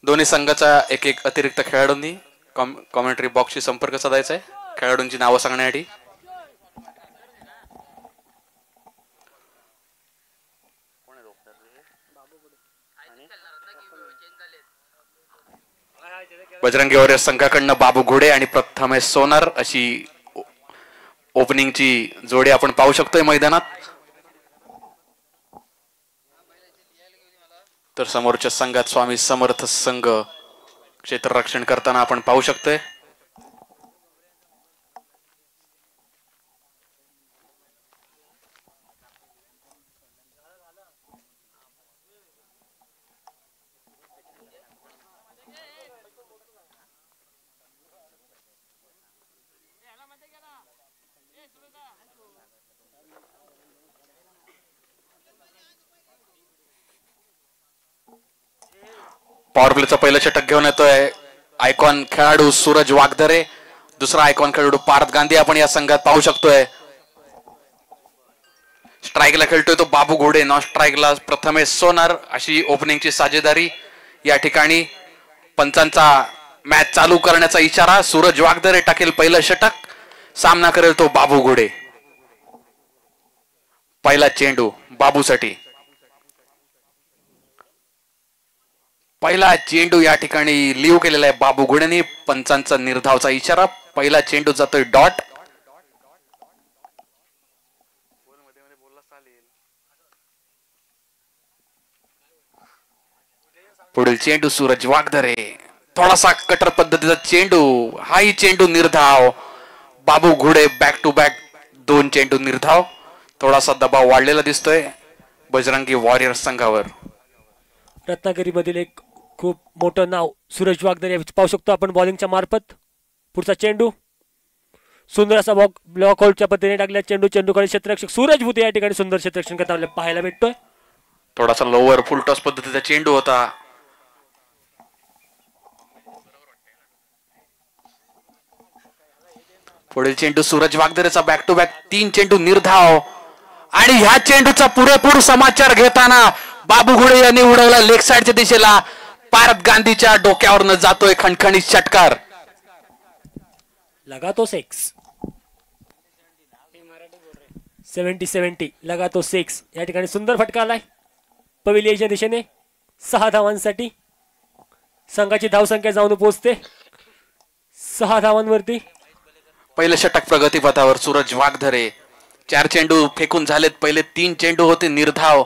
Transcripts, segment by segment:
दोन्ही संघाचा एक एक अतिरिक्त खेळाडूंनी कॉमेंट्री बॉक्सशी संपर्क साधायचा आहे खेळाडूंची नावं सांगण्यासाठी. बजरंगी वॉरियर्स संघाकडनं बाबू घोडे आणि प्रथमेश सोनार अशी ओपनिंगची जोडी आपण पाहू शकतोय मैदानात. तर समोरच्या संघात स्वामी समर्थ संघ क्षेत्ररक्षण करताना आपण पाहू शकतोय. पॉवर प्लेचा पहिलं षटक घेऊन येतोय आयकॉन खेळाडू सूरज वागधरे. दुसरा आयकॉन खेळाडू पार्थ गांधी आपण या संघात पाहू शकतोय. स्ट्राईकला खेळतोय तो बाबू घोडे, नॉन स्ट्राईकला प्रथमेश सोनार. अशी ओपनिंगची साजेदारी या ठिकाणी. पंचांचा मॅच चालू करण्याचा इशारा. सूरज वागधरे टाकेल पहिलं षटक, सामना करेल तो बाबू घोडे. पहिला चेंडू बाबूसाठी. पहिला चेंडू या ठिकाणी लिव्ह केलेला आहे बाबू घोडेने. पंचांचा निर्धावचा इशारा. पहिला चेंडू जातोय डॉट. पुढील चेंडू सूरज वागधरे. थोडासा कटर पद्धतीचा चेंडू. हाही चेंडू निर्धाव. बाबू घोडे बॅक टू बॅक 2 चेंडू निर्धाव. थोडासा दबाव वाढलेला दिसतोय बजरंगी वॉरियर्स संघावर. रत्नागिरी मधील एक खूप मोठं नाव सूरज वागधरे पाहू शकतो आपण बॉलिंगच्या मार्फत. पुढचा चेंडू सुंदर असा ब्लॉक होल्डच्या पद्धतीने टाकल्या चेंडू. चेंडूकडे क्षेत्ररक्षक सूरज भुते या ठिकाणी सुंदर क्षेत्ररक्षण करता आपल्याला पाहायला भेटतोय. थोडासा लोअर फुल टॉस पद्धतीचा चेंडू होता. पुढील चेंडू सूरज वागधरेचा बॅक टू बॅक 3 चेंडू निर्धाव. आणि ह्या चेंडूचा पुरेपूर समाचार घेताना बाबू घोडे यांनी उडवला लेग साइडच्या दिशेला. पार्थ गांधीच्या डोक्यावरनं जातोय खणखणीत षटकार. लगा तो 6 70 लगा तो 6 या ठिकाणी सुंदर फटका आलाय पविलियनच्या दिशेने. 6 धावांसाठी संघाची धावसंख्या जाऊन पोहोचते 6 धावांवरती. पहिलं षटक प्रगतीपथावर सूरज वागधरे. 4 चेंडू फेकून झालेत. पहिले 3 चेंडू होते निर्धाव.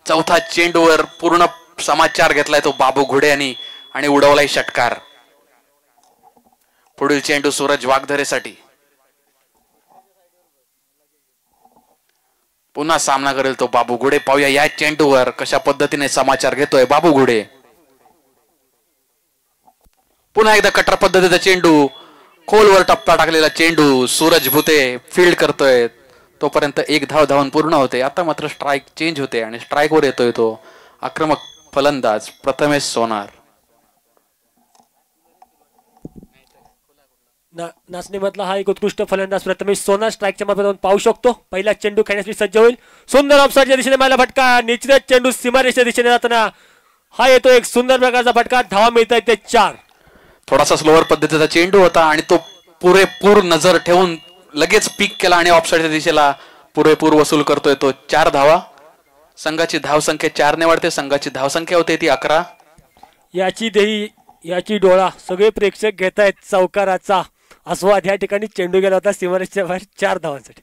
चौथा चेंडूवर पूर्ण समाचार घेतलाय तो बाबू घोडे यांनी आणि उडवलाय षटकार. पुढील चेंडू सूरज वागधरेसाठी. पुन्हा सामना करेल तो बाबू घोडे. पाहूया या चेंडूवर कशा पद्धतीने समाचार घेतोय बाबू घोडे. पुन्हा एकदा कटर पद्धतीचा चेंडू. खोलवर टप्पा टाकलेला चेंडू. सूरज भुते फील्ड करतोय. तोपर्यंत 1 धाव धावून पूर्ण होते. आता मात्र स्ट्राईक चेंज होते आणि स्ट्राईक वर येतोय तो आक्रमक फलंदाज प्रथमेश सोनार. नाचणीमधला हा एक उत्कृष्ट फलंदाज प्रथमेश सोनार स्ट्राईकच्या मार्फत पाहू शकतो. पहिला चेंडू खेळण्यासाठी सज्ज होईल. सुंदर ऑफसाईडच्या दिशेने मारला फटका. निश्चित चेंडू सीमारेषेच्या दिशेने जाताना हा येतो एक सुंदर प्रकारचा फटका. धावा मिळत आहेत ते 4. थोडासा स्लोअर पद्धतीचा चेंडू होता आणि तो पुरेपूर नजर ठेवून लगेच पिक केला आणि ऑफसाईडच्या दिशेला पुरेपूर वसूल करतोय तो. 4 धावा. संघाची धावसंख्या 4 ने वाढते. संघाची धावसंख्या होते ती 11. याची डोळा सगळे प्रेक्षक घेत आहेत चौकाराचा आस्वाद. या ठिकाणी चेंडू गेला होता सीमारेषेच्या बाहेर 4 धावांसाठी.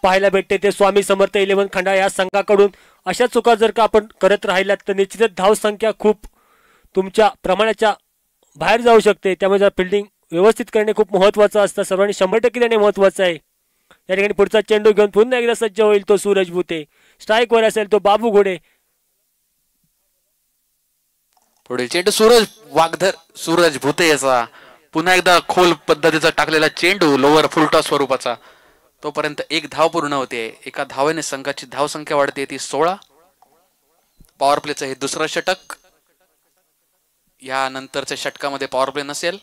पाहायला भेटते ते स्वामी समर्थ 11 खंडा या संघाकडून. अशा चुका जर का आपण करत राहिल्यात तर निश्चितच धाव संख्या खूप तुमच्या प्रमाणाच्या बाहेर जाऊ शकते. त्यामुळे जर फिल्डिंग व्यवस्थित करणे खूप महत्त्वाचं असतं. सर्वांनी 100% देणे महत्त्वाचं आहे. या ठिकाणी पुढचा चेंडू घेऊन पुन्हा एकदा सज्ज होईल तो सूरज भुते. स्ट्राईक वर असेल तो बाबू घोडे. पुढील चेंडू सूरज भुते याचा पुन्हा एकदा खोल पद्धतीचा टाकलेला चेंडू लोअर फुलटॉस स्वरूपाचा. तोपर्यंत 1 धाव पूर्ण होते. एका धावेने संघाची धावसंख्या वाढते ती 16. पॉवर प्लेचं हे दुसरं षटक. या नंतरच्या षटकामध्ये पॉवर प्ले नसेल.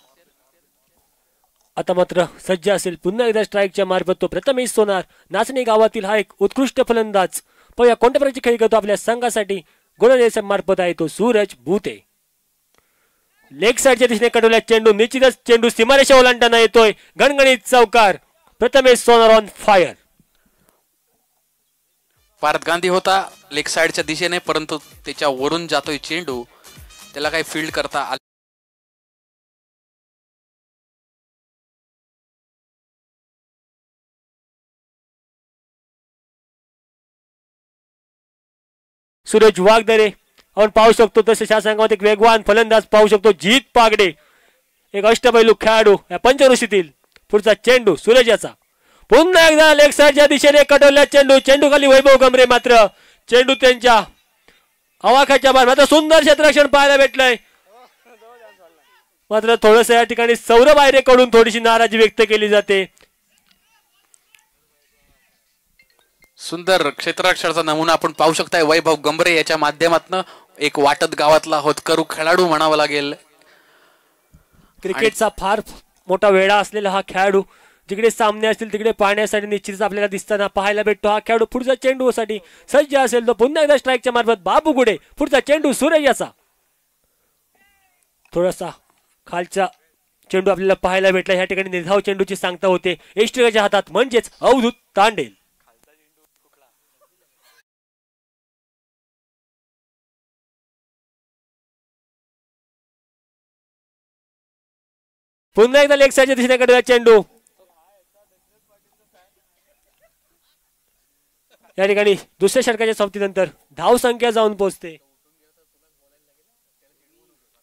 आता मात्र सज्ज असेल पुन्हा एकदा स्ट्राईकच्या मार्फत तो प्रथमेश सोनार. नाचणी गावातील हा एक उत्कृष्ट फलंदाज. पाहूया कोणत्या प्रकारची खेळी करतो आपल्या संघासाठी. गोलंदाजीच्या मार्फत आहे तो सूरज भूते. लेग साईडच्या दिशेने कडवल्या चेंडू. निश्चितच चेंडू सीमारेषा ओलांडताना येतोय. गणगणित चौकार. प्रथमेश सोनार ऑन फायर. पार्थ गांधी होता लेग साइडच्या दिशेने, परंतु त्याच्या वरून जातोय चेंडू. त्याला काही फील्ड करता आले. सूरज वाघदरे आपण पाहू शकतो. तसे या संघामध्ये एक वेगवान फलंदाज पाहू शकतो जीत पागडे. एक अष्टपैलू खेळाडू या पंचवृषीतील. पुढचा चेंडू सूरज याचा. पुन्हा एकदा लेग साईडच्या दिशेने कटवल्या चेंडू. चेंडू खाली वैभव गमरे. मात्र चेंडू त्यांच्या आवाखाच्या बाहेर. मात्र सुंदर क्षेत्ररक्षण पाहायला भेटलंय. मात्र थोडस या ठिकाणी सौरभ आयरे कडून थोडीशी नाराजी व्यक्त केली जाते. सुंदर क्षेत्ररक्षणाचा नमुना आपण पाहू शकताय वैभव गंभरे याच्या माध्यमातून. एक वाटत गावातला होतकरू खेळाडू म्हणावा लागेल. क्रिकेटचा फार मोठा वेळा असलेला हा खेळाडू. जिकडे सामने असतील तिकडे पाहण्यासाठी निश्चितच आपल्याला दिसताना पाहायला भेटतो. हा खेळाडू पुढचा चेंडू साठी सज्ज असेल तो पुन्हा एकदा स्ट्राईकच्या मार्फत बाबू गुडे. पुढचा चेंडू सूरज याचा. थोडासा खालचा चेंडू आपल्याला पाहायला भेटला. या ठिकाणी निर्धाव चेंडूची सांगता होते एष्टिकाच्या हातात, म्हणजेच अवधूत तांडेल. पुन्हा एकदा लेग साईडच्या दिशेने कडला चेंडू. या ठिकाणी दुसऱ्या षटकाच्या समाप्तीनंतर धाव संख्या जाऊन पोहोचते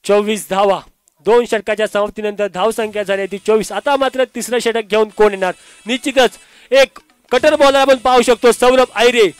24 धावा. 2 षटकाच्या समाप्तीनंतर धाव संख्या झाली ती 24. आता मात्र तिसरं षटक घेऊन कोण येणार. निश्चितच एक कटर बॉलर आपण पाहू शकतो सौरभ आयरे.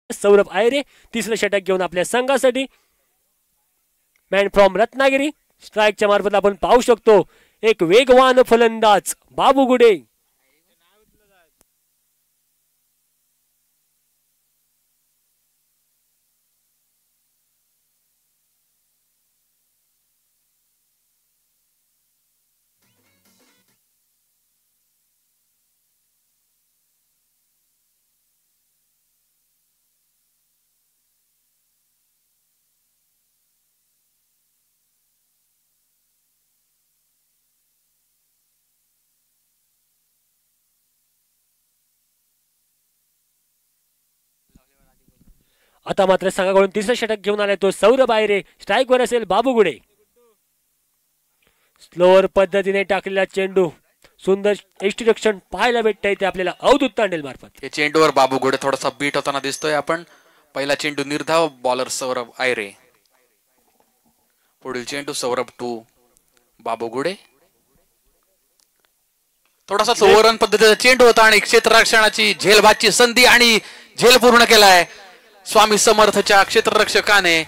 सौरभ आयरे तिसरं षटक घेऊन आपल्या संघासाठी. Man from Ratnagiri. स्ट्राईकच्या मार्फत आपण पाहू शकतो एक वेगवान फलंदाज बाबू गुडे. आता मात्र संघाकडून तिसरं षटक घेऊन आलाय तो सौरभ आयरे. स्ट्राईक वर असेल बाबू गुडे. स्लोअर पद्धतीने टाकलेला चेंडू. सुंदर यष्टीरक्षण पाहायला भेटतंय ते आपल्याला अवधूत तांडेल मार्फत. या चेंडूवर बाबू गुडे थोडासा बीट होताना दिसतोय आपण. पहिला चेंडू निर्धाव बॉलर सौरभ आयरे. पुढील चेंडू सौरभ टू बाबू गुडे. थोडासा ओव्हररन पद्धतीचा चेंडू होता आणि क्षेत्ररक्षणाची झेलबादची संधी आणि झेल पूर्ण केलाय स्वामी समर्थच्या क्षेत्ररक्षकाने.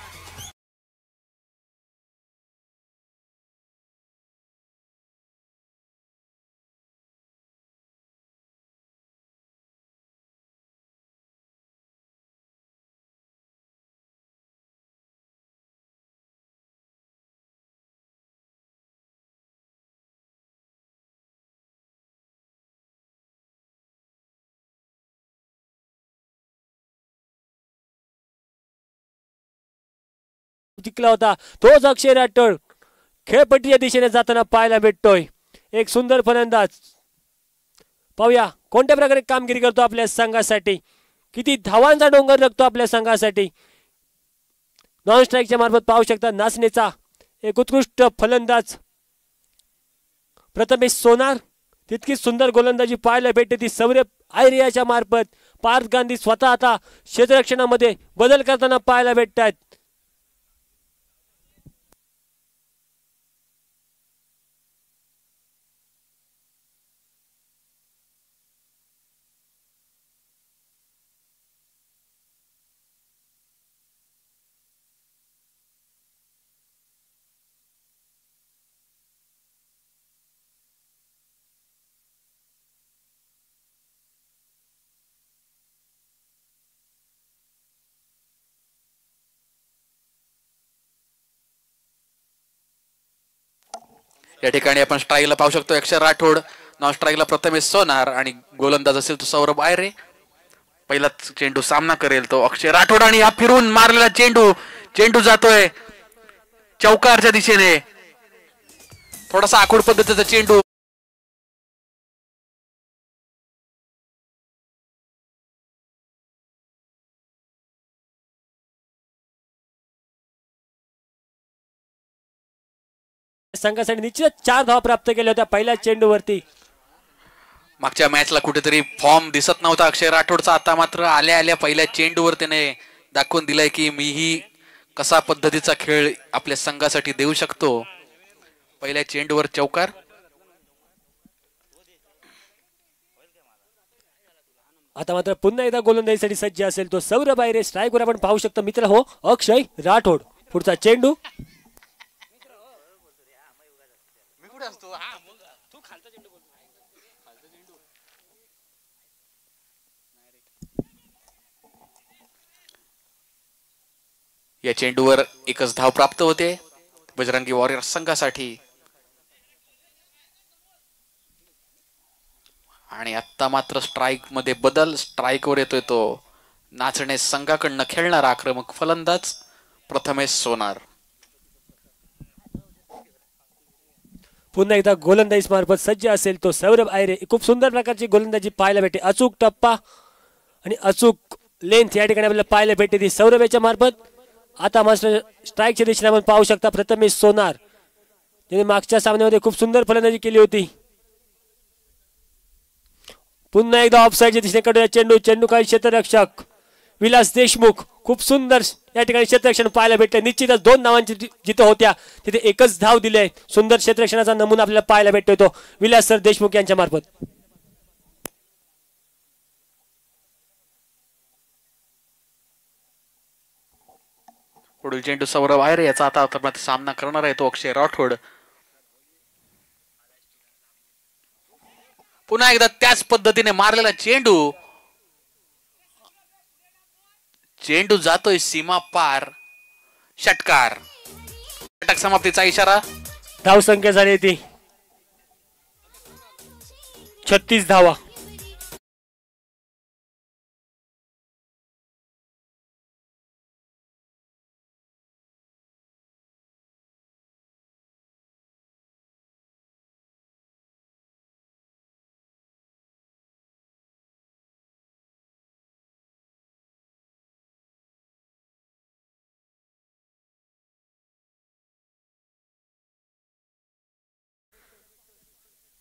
जिंकला होता तोच अक्षय राठोड खेळपट्टीच्या दिशेने जाताना पाहायला भेटतोय. एक सुंदर फलंदाज. पाहूया कोणत्या प्रकारे कामगिरी करतो आपल्या संघासाठी. किती धावांचा डोंगर रखतो आपल्या संघासाठी. नॉन स्ट्राईकच्या मार्फत पाहू शकता नाचणीचा एक उत्कृष्ट फलंदाज प्रथमेश सोनार. तितकी सुंदर गोलंदाजी पाहायला भेटते ती सौरभ आयरियाच्या मार्फत. पार्थ गांधी स्वतः आता क्षेत्ररक्षणामध्ये बदल करताना पाहायला भेटत आहेत. या ठिकाणी आपण स्ट्राईकला पाहू शकतो अक्षय राठोड, नॉन स्ट्राईकला प्रथमेश सोनार आणि गोलंदाज असेल तो सौरभ आयरे. पहिलाच चेंडू सामना करेल तो अक्षय राठोड आणि हा फिरून मारलेला चेंडू जातोय चौकारच्या दिशेने. थोडासा आखूड पद्धतीचा चेंडू. संघासाठी निश्चित 4 धावा प्राप्त केल्या होत्या पहिल्या चेंडूवरती. मागच्या मॅचला कुठेतरी फॉर्म दिसत नव्हता अक्षय राठोडचा. आता मात्र आल्या आल्या पहिल्या चेंडूवर त्याने दाखवून दिलाय की मीही कसा पद्धतीचा खेळ आपल्या संघासाठी देऊ शकतो. पहिल्या चेंडूवर चौकार. आता मात्र पुन्हा एकदा गोलंदाजीसाठी सज्ज असेल तो सौरभ आयरे. स्ट्राईकवर आपण पाहू शकतो मित्र हो अक्षय राठोड. पुढचा चेंडू या चेंडूवर एकच धाव प्राप्त होते बजरंगी वॉरियर्स संघासाठी. आणि आता मात्र स्ट्राईक मध्ये बदल. स्ट्राईकवर येतोय तो नाचणे संघाकडनं खेळणारा आक्रमक फलंदाज प्रथमेश सोनार. पुन्हा एकदा गोलंदाजी मार्फत सज्ज असेल तो सौरभ आयरे. खूप सुंदर प्रकारची गोलंदाजी पाहायला भेटते. अचूक टप्पा आणि अचूक लेंथ या ठिकाणी आपल्याला पाहायला भेटते ती सौरभच्या मार्फत. आता मास्टर स्ट्राईकच्या दिशेने आपण पाहू शकता प्रथमेश सोनार ज्याने मागच्या सामन्यामध्ये खूप सुंदर फलंदाजी केली होती. पुन्हा एकदा ऑफसाईडच्या दिशेने कडूया चेंडू काही क्षेत्ररक्षक विलास देशमुख. खूप सुंदर या ठिकाणी क्षेत्ररक्षण पाहायला भेटले. निश्चितच 2 धावांची जिथं होत्या तिथे एकच धाव दिले. सुंदर क्षेत्ररक्षणाचा नमुना आपल्याला पाहायला भेटतोय तो विलास सर देशमुख यांच्या मार्फत. पुढील चेंडू सौरभ आयरे याचा आता सामना करणार आहे तो अक्षय राठोड. पुन्हा एकदा त्याच पद्धतीने मारलेला चेंडू जातोय सीमा पार. षटकार. षटक समाप्तीचा इशारा. धाव संख्या झाली ती 36 धावा.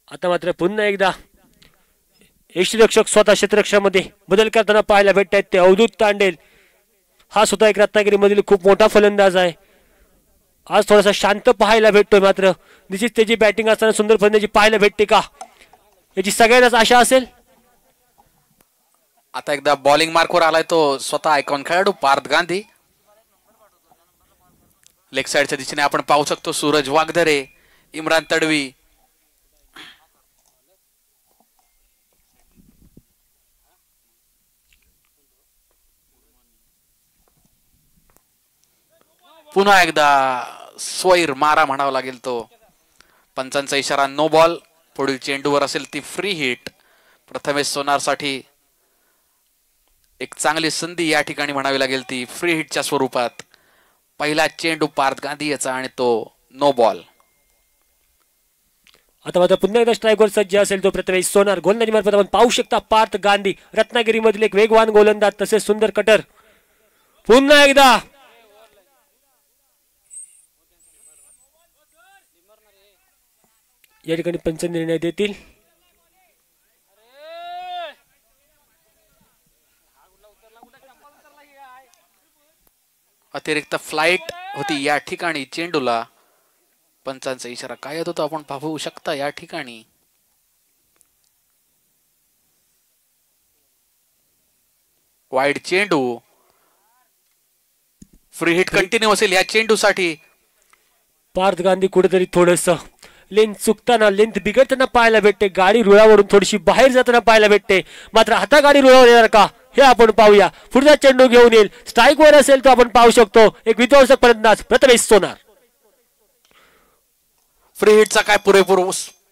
आता मात्र पुन्हा एकदा यष्टीरक्षक स्वतः क्षेत्ररक्षणामध्ये बदल करताना पाहायला भेटत आहेत ते अवधूत तांडेल. हा स्वतः एक रत्नागिरी मधील खूप मोठा फलंदाज आहे. आज थोडासा शांत पाहायला भेटतोय. मात्र निश्चित त्याची बॅटिंग असताना सुंदर फलंदाजी पाहायला भेटते का याची सगळ्यांनाच आशा असेल. आता एकदा बॉलिंग मार्कवर आलाय तो स्वतः आयकॉन खेळाडू पार्थ गांधी. लेग साइडच्या दिशेने आपण पाहू शकतो सूरज वागदरे, इम्रान तडवी. पुन्हा एकदा स्वैर मारा म्हणावा लागेल तो. पंचांचा इशारा नो बॉल. पुढील चेंडूवर असेल ती फ्री हिट. प्रथमेश सोनार साठी एक चांगली संधी या ठिकाणी म्हणावी लागेल ती फ्री हिटच्या स्वरूपात. पहिला चेंडू पार्थ गांधी याचा आणि तो नो बॉल. आता मात्र पुन्हा एकदा स्ट्राईकवर सज्ज असेल तो प्रथमेश सोनार. गोलंदाजी मार्फत आपण पाहू शकता पार्थ गांधी रत्नागिरी मधील एक वेगवान गोलंदाज तसेच सुंदर कटर. पुन्हा एकदा या ठिकाणी पंच निर्णय देतील. अतिरिक्त फ्लाइट होती या ठिकाणी. चेंडूला पंचांचा इशारा काय येत होता आपण पाहू शकता या ठिकाणी. वाईड चेंडू. फ्री हिट कंटिन्यू असेल या चेंडूसाठी. पार्थ गांधी कुठेतरी थोडस लेंथ चुकताना, लेंथ बिघडताना पाहायला भेटते. गाडी रुळावरून थोडीशी बाहेर जाताना पाहायला भेटते. मात्र आता गाडी रुळावर येणार का हे आपण पाहूया. पुढचा चेंडू घेऊन येईल. स्ट्राईक वर असेल तो आपण पाहू शकतो. एक विध्वंसक फलंदाज प्रथमेश सोनार. फ्री हिटचा काय पुरेपूर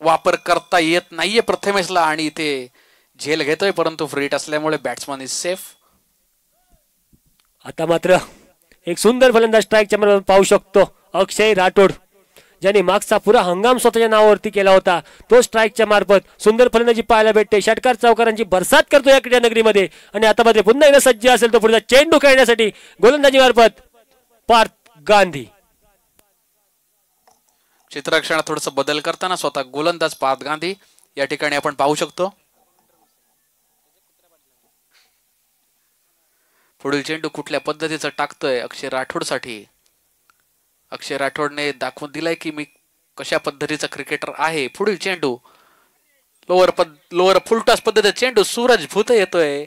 वापर करता येत नाहीये प्रथमेशला आणि ते झेल घेतोय, परंतु फ्री हिट असल्यामुळे बॅट्समन इज सेफ. आता मात्र एक सुंदर फलंदाज स्ट्राईकच्या मार्गावर पाहू शकतो. अक्षय राठोड ज्याने मागचा पुरा हंगाम स्वतःच्या नावावरती केला होता, तो स्ट्राईकच्या मार्फत सुंदर फलंदाजी पाहायला भेटते. षटकार चौकारांची बरसात करतो या क्रीडा नगरीमध्ये. आणि आता मात्र पुन्हा एकदा सज्ज असेल तो पुढचा चेंडू खेळण्यासाठी गोलंदाजी मार्फत पार्थ गांधी. क्षेत्ररक्षणात थोडस बदल करताना स्वतः गोलंदाज पार्थ गांधी या ठिकाणी आपण पाहू शकतो. पुढील चेंडू कुठल्या पद्धतीचं टाकतोय अक्षय राठोड साठी. अक्षय राठोडने दाखवून दिलाय की मी कशा पद्धतीचा क्रिकेटर आहे. पुढील चेंडू लोअर फुलटॉस पद्धतीचा चेंडू. सूरज भूते येतोय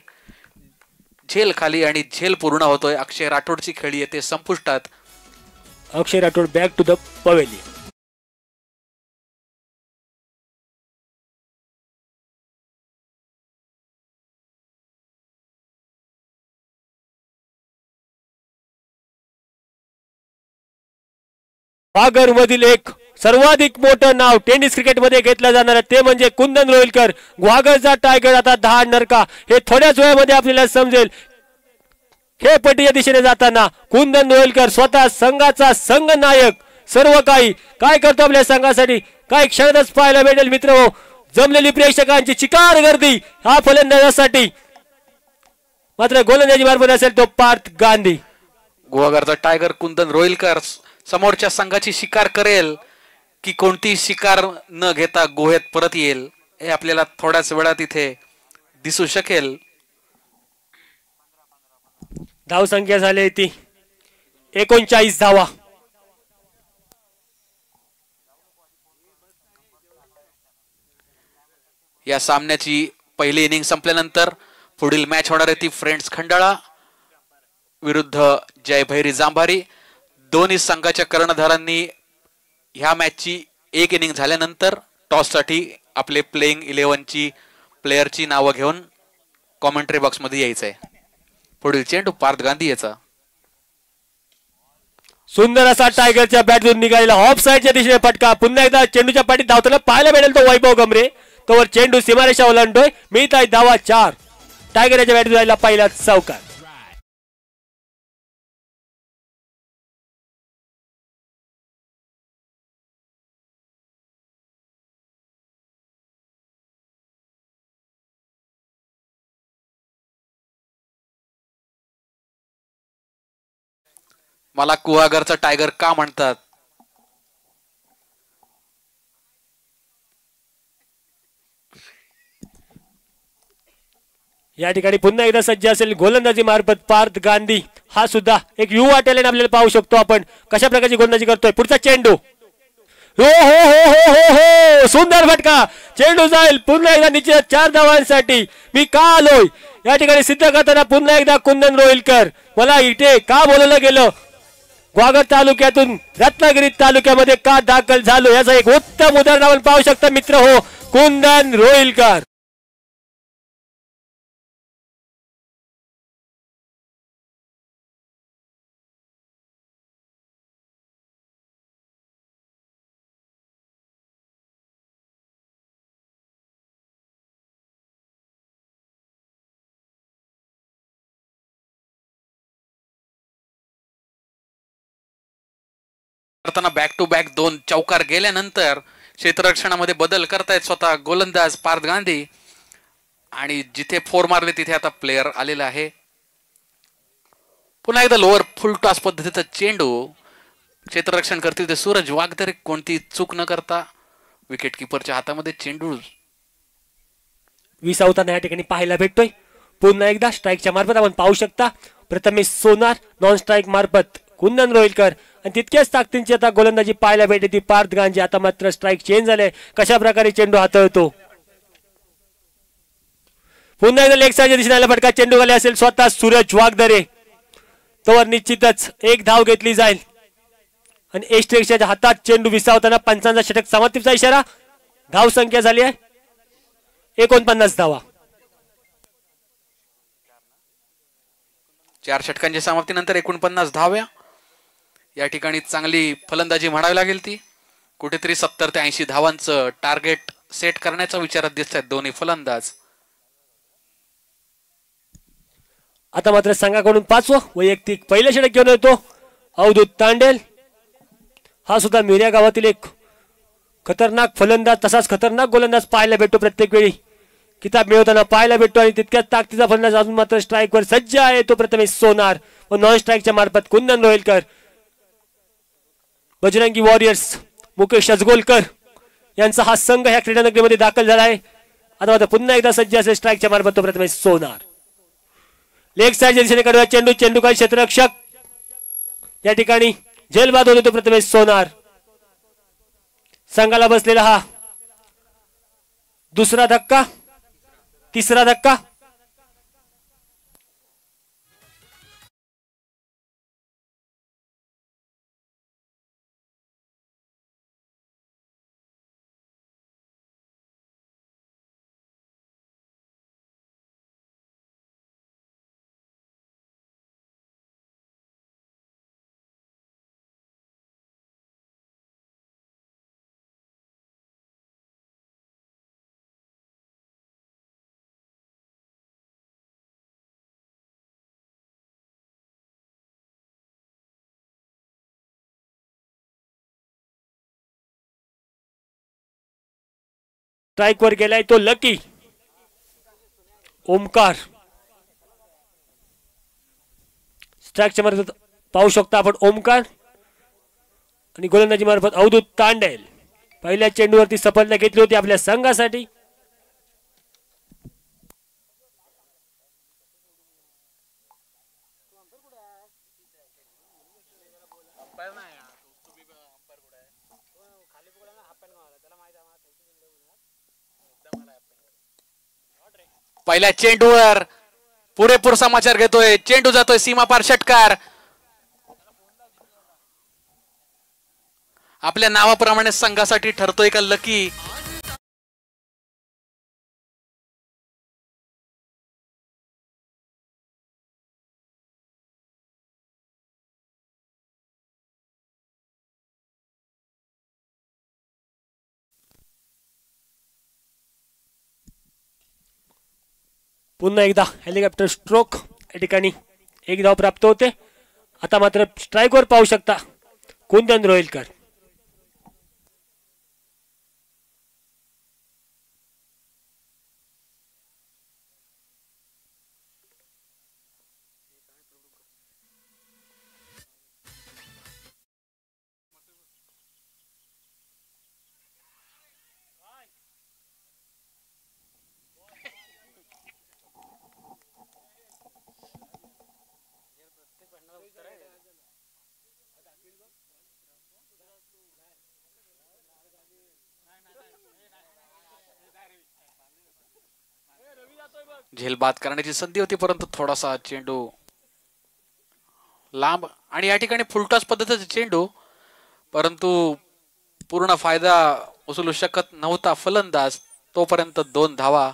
झेल खाली आणि झेल पूर्ण होतोय. अक्षय राठोडची खेळी येते संपुष्टात. Akshay Rathod back to the pavilion. भागर मधील एक सर्वाधिक मोठं नाव टेनिस क्रिकेटमध्ये घेतलं जाणार ते म्हणजे कुंदन रोहिलकर. ग्वागरचा टायगर आता 10 आणणार का हे थोड्याच वेळामध्ये आपल्याला समजेल. खेळपट्टीच्या दिशेने जाताना कुंदन रोहिलकर स्वतः संघाचा संघ नायक. सर्व काही काय करतो आपल्या संघासाठी काय क्षणातच पाहायला भेटेल मित्र. जमलेली प्रेक्षकांची चिकार गर्दी हा फलंदाजासाठी. मात्र गोलंदाजी मार्फत असेल तो पार्थ गांधी. गोवागरचा टायगर कुंदन रोहिलकर समोरच्या संघाची शिकार करेल की कोणती शिकार न घेता गोह्यात परत येईल हे आपल्याला थोड्याच वेळात इथे दिसू शकेल. धाव संख्या झाली ती 39 धावा. या सामन्याची पहिली इनिंग संपल्यानंतर पुढील मॅच होणार आहे ती फ्रेंड्स खंडाळा विरुद्ध जय भैरी जांभारी. दोन्ही संघाच्या कर्णधारांनी ह्या मॅचची एक इनिंग झाल्यानंतर टॉससाठी आपले प्लेइंग 11ची प्लेयरची नावं घेऊन कॉमेंट्री बॉक्स मध्ये यायचंय. पुढील चेंडू पार्थ गांधी याचा. सुंदर असा टायगरच्या बॅटमधून निघालेला ऑफ साइडच्या दिशेने फटका. पुन्हा एकदा चेंडूच्या पाठीत धावताना पाहायला मिळेल तो वैभव गमरे. तोवर चेंडू सीमारेषा ओलांडतोय. मिळताय धावा 4. टायगर याच्या बॅटमधून राहिला पहिला चौकार. मला कुहागरचा टायगर का म्हणतात या ठिकाणी पुन्हा एकदा सज्ज असेल गोलंदाजी मार्फत पार्थ गांधी. हा सुद्धा एक युवा टॅलेंट आपल्याला पाहू शकतो आपण कशा प्रकारची गोलंदाजी करतोय. पुढचा चेंडू हो हो हो हो हो हो सुंदर फटका. चेंडू जाईल पुन्हा एकदा निश्चित 4 धावांसाठी. मी का आलोय या ठिकाणी सिद्ध करताना पुन्हा एकदा कुंदन रोहिलकर. मला इथे का बोलवलं गेलं ग्वागर तालुक्यातून रत्नागिरी तालुक्यामध्ये का दाखल झालो याचं एक उत्तम उदाहरण आपण पाहू शकता मित्र हो. कुंदन रोहिलकर. करताना बॅक टू बॅक 2 चौकार गेल्यानंतर क्षेत्ररक्षणामध्ये बदल करतायत स्वतः गोलंदाज पार्थ गांधी आणि जिथे 4 मारले तिथे आता प्लेयर आलेला आहे. पुन्हा एकदा लोअर फुल टॉस पद्धतीचा चेंडू. क्षेत्ररक्षण करतील ते सूरज वाघदरे. कोणती चूक न करता विकेट किपरच्या हातामध्ये चेंडू विसावताना या ठिकाणी पाहायला भेटतोय. पुन्हा एकदा स्ट्राईकच्या मार्फत आपण पाहू शकता प्रथमेश सोनार नॉन स्ट्राईक मार्फत कुंदन रोहिलकर आणि तितक्याच ताकदीची आता गोलंदाजी पाहायला भेटते ती पार्थ गांजे. आता मात्र स्ट्राईक चेंज झाले. कशा प्रकारे चेंडू हाताळतो. पुन्हा एकदा लेग साईडच्या दिशेने आला फटका. चेंडू खाली असेल स्वतः सूरज वाघदरे. तोवर निश्चितच एक धाव घेतली जाईल आणि एस्ट्रेक्सच्या हातात चेंडू विसावताना पंचांचा षटक समाप्तीचा इशारा. धाव संख्या झाली आहे 49 धावा. 4 षटकांच्या समाप्तीनंतर 49 धाव्या. या ठिकाणी चांगली फलंदाजी म्हणावी लागेल. ती कुठेतरी 70 ते 80 धावांचं टार्गेट सेट करण्याचा विचारात दिसत आहेत दोन्ही फलंदाज. आता मात्र संघाकडून 5वं वैयक्तिक पहिलं षटक घेऊन येतो अवधूत तांडेल. हा सुद्धा मिऱ्या गावातील एक खतरनाक फलंदाज तसाच खतरनाक गोलंदाज पाहायला भेटतो. प्रत्येक वेळी किताब मिळवताना पाहायला भेटतो आणि तितक्याच ताकदीचा फलंदाज अजून मात्र स्ट्राईकवर सज्ज आहे. तो प्रथमेश सोनार व नॉन स्ट्राईकच्या मार्फत कुंदन रोहिलकर. बजरंगी वॉरियर्स मुकेश अजगोलकर यांचा हा संघ ह्या क्रीडानगरीमध्ये दाखल झाला आहे. आता मात्र पुन्हा एकदा सज्ज असेल स्ट्राईकच्या मार्फत तो प्रथमेश सोनार. लेग साईडच्या दिशेने कडवा चेंडू. चेंडूकार क्षेत्ररक्षक या ठिकाणी झेलबाद होतो तो प्रथमेश सोनार. संघाला बसलेला हा दुसरा धक्का, तिसरा धक्का. स्ट्राईक वर गेलाय तो लकी ओमकार. स्ट्राईकच्या मार्फत पाहू शकता आपण ओमकार आणि गोलंदाजी मार्फत अवधूत तांडेल. पहिल्या चेंडूवरती सफलता घेतली होती आपल्या संघासाठी. पहिल्या चेंडूवर पुरेपूर समाचार घेतोय. चेंडू जातोय सीमापार षटकार. आपल्या नावाप्रमाणे संघासाठी ठरतोय का लकी. पुन्हा एकदा हेलिकॉप्टर स्ट्रोक या ठिकाणी एक धाव प्राप्त होते. आता मात्र स्ट्राईकवर पाहू शकता कुंदन रोहिलकर. झेल बाद करण्याची संधी होती परंतु थोडासा चेंडू लांब आणि या ठिकाणी फुलटॉस पद्धतीचा चेंडू परंतु पूर्ण फायदा उचलू शकत नव्हता फलंदाज. तोपर्यंत 2 धावा.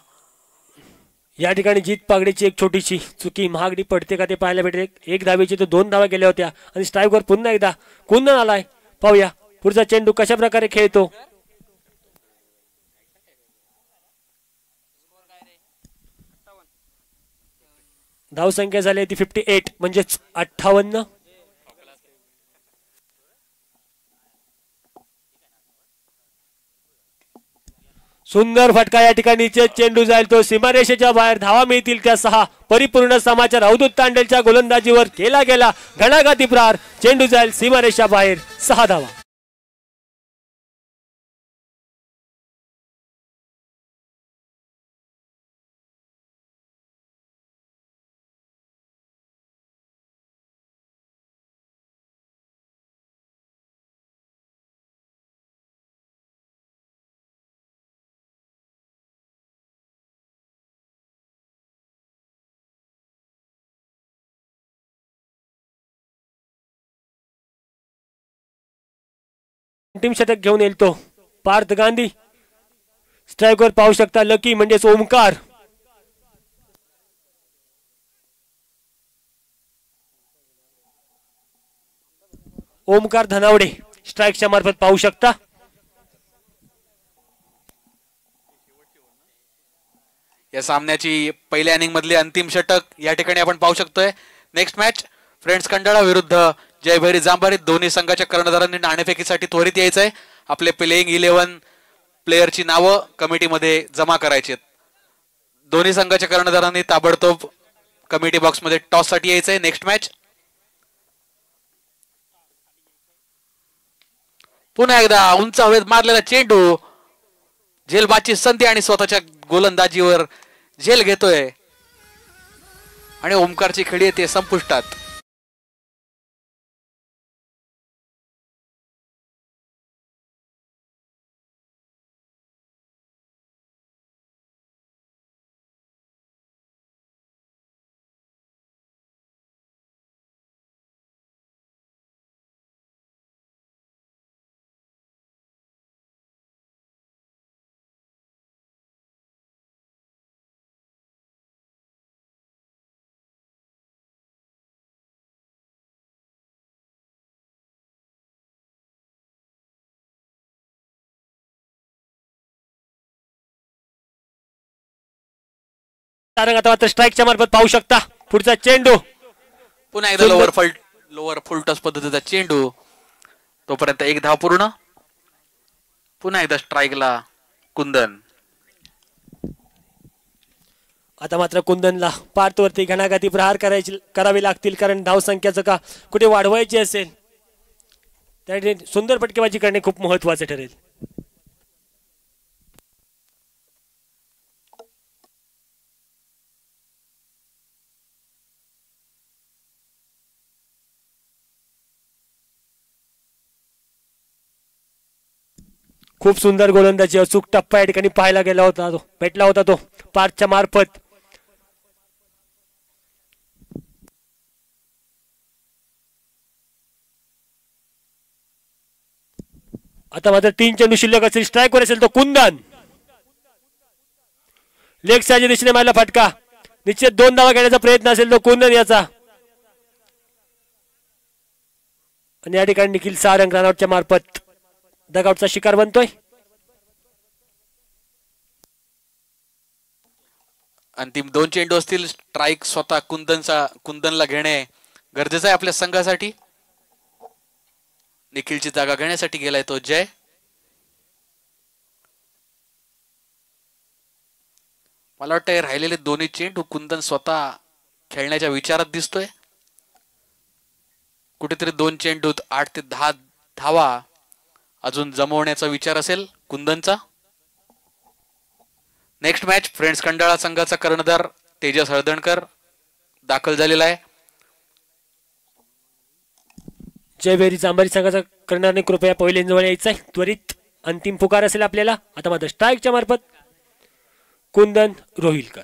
या ठिकाणी जीत पागडीची एक छोटीशी चुकी महागडी पडते का ते पाहायला भेटते. एक धावेची तर 2 धावा गेल्या होत्या आणि स्ट्राईकवर पुन्हा एकदा कुंदन आलाय. पाहूया पुढचा चेंडू कशा प्रकारे खेळतो. धाव संख्या झाली ती 58 म्हणजेच 58. सुंदर फटका या ठिकाणी चेंडू जाईल तो सीमारेषेच्या बाहेर. धावा मिळतील त्या 6. परिपूर्ण समाचार अवधूत तांडेलच्या गोलंदाजीवर केला गेला घणाघाती प्रहार. चेंडू जाईल सीमारेषा बाहेर. 6 धावा. अंतिम षटक घेऊन येईल तो पार्थ गांधी. स्ट्राईकवर पाहू शकता लकी म्हणजेच ओमकार. ओमकार धनावडे स्ट्राईकच्या मार्फत पाहू शकता. या सामन्याची पहिल्या इनिंग मधली अंतिम षटक या ठिकाणी आपण पाहू शकतोय. नेक्स्ट मॅच फ्रेंड्स खंडाळा विरुद्ध जयभैरी जांभारी. दोन्ही संघाच्या कर्णधारांनी नाणेफेकीसाठी त्वरित यायचंय. आपले प्लेइंग 11 प्लेयरची नावं कमिटीमध्ये जमा करायची. दोन्ही संघाच्या कर्णधारांनी ताबडतोब कमिटी बॉक्समध्ये टॉस साठी यायचंय. नेक्स्ट मॅच पुन्हा एकदा उंच हवेत मारलेला चेंडू. झेलबादची संधी आणि स्वतःच्या गोलंदाजीवर झेल घेतोय आणि ओमकारची खेळी येते संपुष्टात. आता मात्र स्ट्राईकच्या मार्फत पाहू शकता पुढचा चेंडू. पुन्हा एकदा लोअर फुल टॉस पद्धतीचा चेंडू. तोपर्यंत एक धाव पूर्ण. पुन्हा एकदा स्ट्राईकला कुंदन. आता मात्र कुंदनला पार्थवरती घणाघाती प्रहार करावे लागतील, कारण धावसंख्याचं का कुठे वाढवायची असेल त्याने सुंदर फटकेबाजी करणे खूप महत्वाचे ठरेल. खूप सुंदर गोलंदाजी अचूक टप्पा या ठिकाणी पाहायला गेला होता, भेटला होता तो पार्थच्या मार्फत. आता मात्र 3 चेंडू शिल्लक असेल. स्ट्राईकवर असेल तो कुंदन. लेग साईडच्या दिशेने मारला फटका. निश्चित 2 धावा घेण्याचा प्रयत्न असेल तो कुंदन याचा. आणि या ठिकाणी निखिल सारंग रनआउटच्या मार्फत डगआउटचा शिकार बनतोय. अंतिम 2 चेंडू असतील. स्ट्राईक स्वतः कुंदनला घेणे गरजेचं आहे आपल्या संघासाठी. निखिलची जागा घेण्यासाठी गेलाय तो जय. मला वाटतं राहिलेले दोन्ही चेंडू कुंदन स्वतः खेळण्याच्या विचारात दिसतोय. कुठेतरी 2 चेंडूत 8 ते 10 धावा अजून जमवण्याचा विचार असेल कुंदनचा. नेक्स्ट मॅच फ्रेंड्स खंडाळा संघाचा कर्णधार तेजस हळदणकर दाखल झालेला आहे. जयभैरी जांभारी संघाचा कर्णधाराने कृपया पहिले जवळ यायचं आहे. त्वरित अंतिम पुकार असेल आपल्याला. आता मात्र स्ट्राईकच्या मार्फत कुंदन रोहिलकर.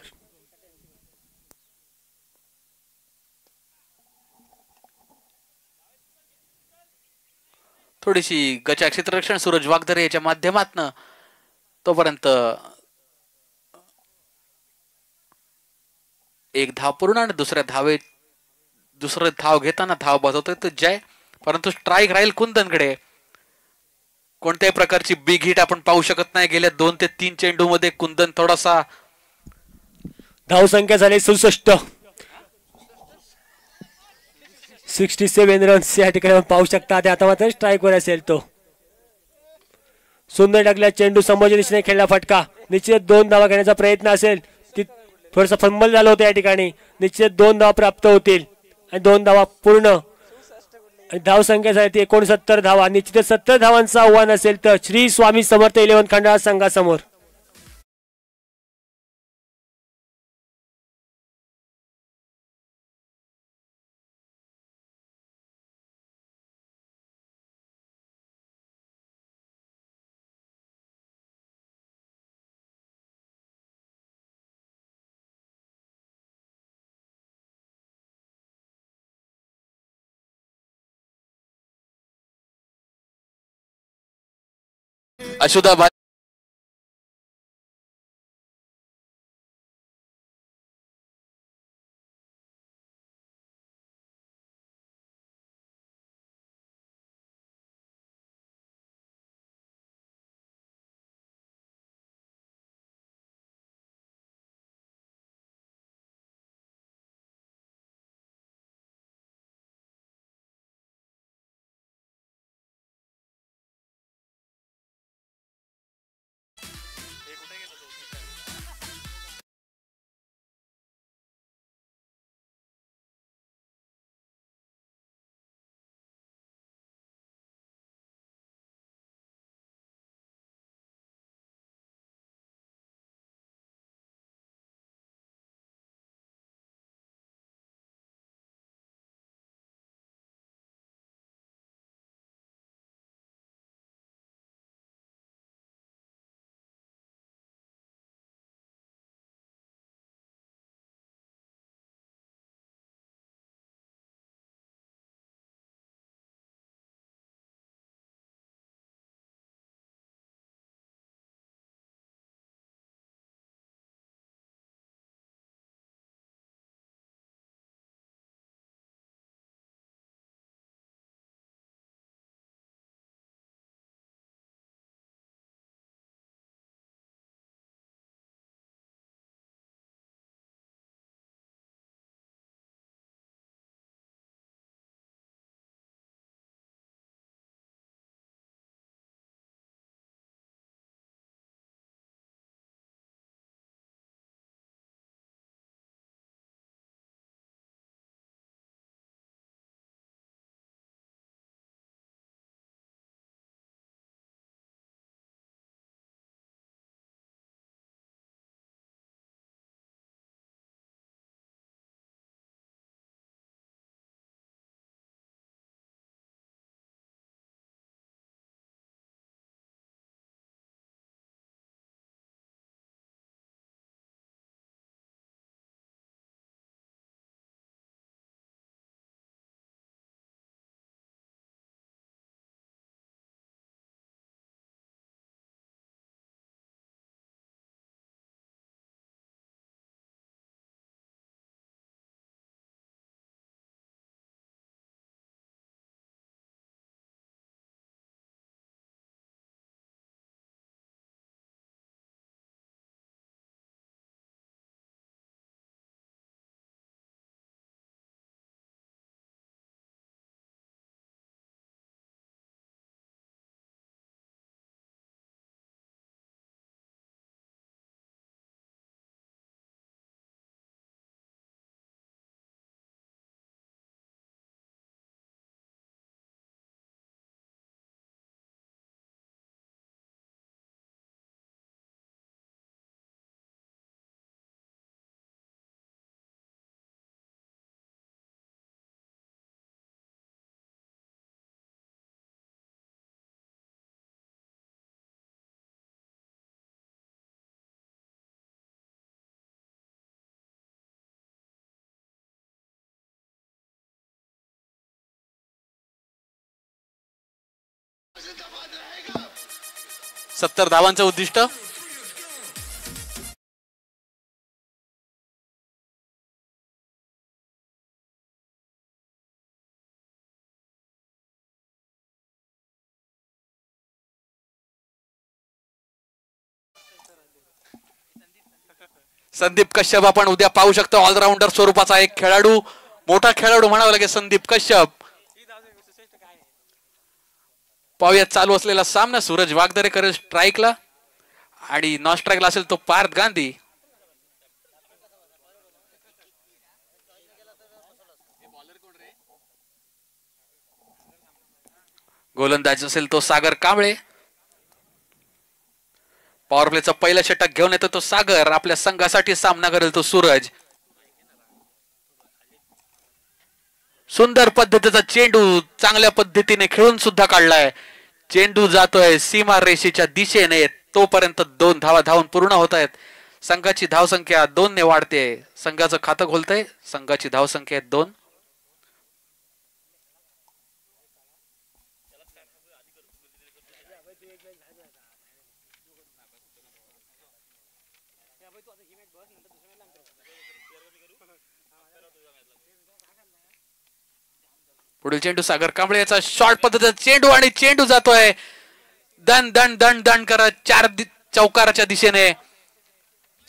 थोडीशी गचा क्षेत्ररक्षण सूरज वागदरे याच्या माध्यमातून. तोपर्यंत एक धाव पूर्ण आणि दुसरं धाव घेताना धाव बसवतोय तो जय, परंतु स्ट्राईक राहील कुंदनकडे. कोणत्याही प्रकारची बिग हिट आपण पाहू शकत नाही. गेल्या 2 ते 3 चेंडू मध्ये कुंदन थोडासा. धावसंख्या झाली 67. 67 रन्स या ठिकाणी पाहू शकता. आता मात्र स्ट्राईकवर असेल तो. सुंदर टाकल्या चेंडू समोरच्या दिशेने खेळला फटका. निश्चित 2 धावा घेण्याचा प्रयत्न असेल. ती थोडंसं फंबल झालं होतं या ठिकाणी. निश्चित 2 धावा प्राप्त होतील आणि 2 धावा पूर्ण. धावसंख्या झाली 69 धावा. निश्चित 70 धावांचं आव्हान असेल तर श्री स्वामी समर्थ 11 खंडाळा संघासमोर. अशुदा सत्तर धावांचं उद्दिष्ट. संदीप कश्यप आपण उद्या पाहू शकतो. ऑलराऊंडर स्वरूपाचा एक खेळाडू, मोठा खेळाडू म्हणावं लागेल संदीप कश्यप. पाहुयात चालू असलेला सामना. सूरज वागदरे करेल स्ट्राईकला आणि नॉन स्ट्राईकला असेल तो पार्थ गांधी. गोलंदाज असेल तो सागर कांबळे. पॉवर प्लेचा पहिला षटक घेऊन येतो तो सागर. आपल्या संघासाठी सामना करेल तो सूरज. सुंदर पद्धतीचा चेंडू चांगल्या पद्धतीने खेळून सुद्धा काढलाय. चेंडू जातोय सीमा रेषेच्या दिशेने. तोपर्यंत 2 धावा धावून पूर्ण होत आहेत. संघाची धावसंख्या 2 ने वाढते. संघाचं खातं खोलतंय. संघाची धावसंख्या 2. पुढील चेंडू सागर कांबळे याचा शॉर्ट पद्धतीचा चेंडू आणि चेंडू जातोय दण दण दण दण करत चौकाराच्या दिशेने.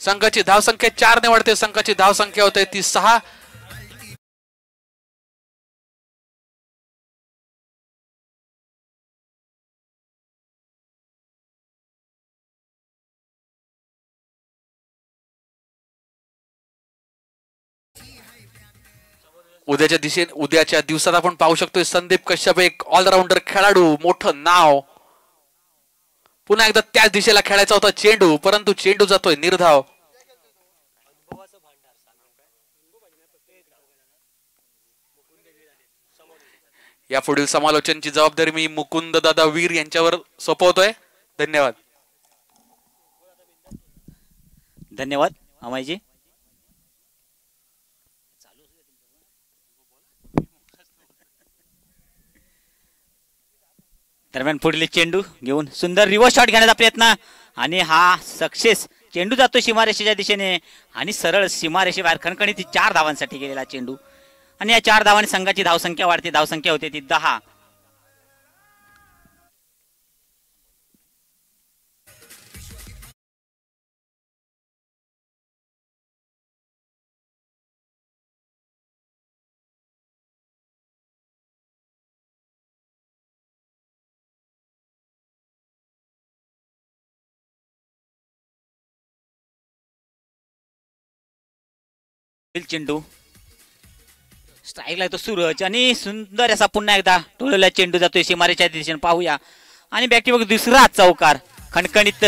संघाची धावसंख्या 4 ने वाढते. संघाची धावसंख्या होते ती 6. उद्याच्या दिवसात आपण पाहू शकतोय संदीप कश्यप एक ऑलराऊंडर खेळाडू, मोठं नाव. पुन्हा एकदा त्याच दिशेला खेळायचा होता चेंडू, परंतु चेंडू जातोय निर्धाव. या पुढील समालोचनची जबाबदारी मी मुकुंद दादा वीर यांच्यावर सोपवतोय. धन्यवाद. धन्यवाद अमयजी. दरम्यान पुढील चेंडू घेऊन सुंदर रिव्हर्स शॉट घेण्याचा प्रयत्न आणि हा सक्सेस. चेंडू जातो सीमारेषेच्या दिशेने आणि सरळ सीमारेषेबाहेर खणखणीत 4 धावांसाठी गेलेला चेंडू आणि या 4 धावांनी संघाची धावसंख्या वाढते. धावसंख्या होते ती 10. चेंडू स्ट्राईकला येतो सूरज आणि सुंदर असा पुन्हा एकदा टोळलेला चेंडू जातोय सीमारेच्या दिशेने. पाहूया आणि बॅक टू बॅक दुसरा चौकार खणखणीत.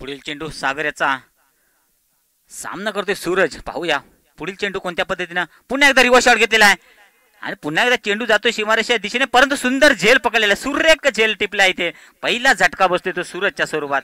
पुढील चेंडू सागर याचा सामना करतोय सूरज. पाहूया पुढील चेंडू कोणत्या पद्धतीने. पुन्हा एकदा रिव्हर्स शॉट घेतलेला आहे आणि पुन्हा एकदा चेंडू जातोय सीमारेषेच्या दिशेने, परंतु सुंदर झेल पकडलेला. सुरेख झेल टिपला इथे. पहिला झटका बसतोय तो सूरजच्या स्वरूपात.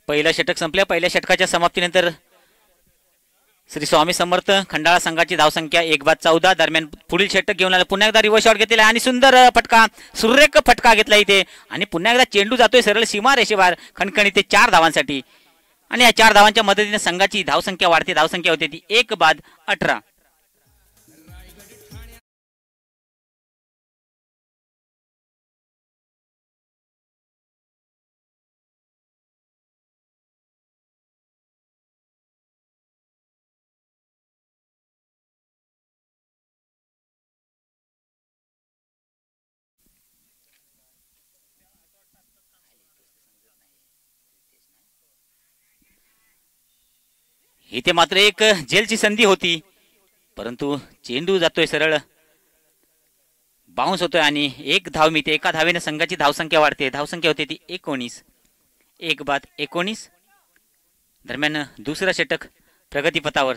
पहिलं षटक संपलं. पहिल्या षटकाच्या समाप्तीनंतर श्री स्वामी समर्थ खंडाळा संघाची धावसंख्या 1/14. दरम्यान पुढील षटक घेऊन आलं. पुन्हा एकदा रिव्हर्स शॉट घेतलेला आणि सुंदर फटका, सुरेख फटका घेतला इथे आणि पुन्हा एकदा चेंडू जातोय सरळ सीमा रेषेबाहेर खणखणी ते 4 धावांसाठी आणि या 4 धावांच्या मदतीने संघाची धावसंख्या वाढते. धावसंख्या होते ती 1/18. इथे मात्र एक जेलची संधी होती, परंतु चेंडू जातोय सरळ बाउन्स होतोय आणि 1 धाव मिळते. एका धावेने संघाची धावसंख्या वाढते. धावसंख्या होते ती 19. 1/19. दरम्यान दुसरं षटक प्रगतीपथावर.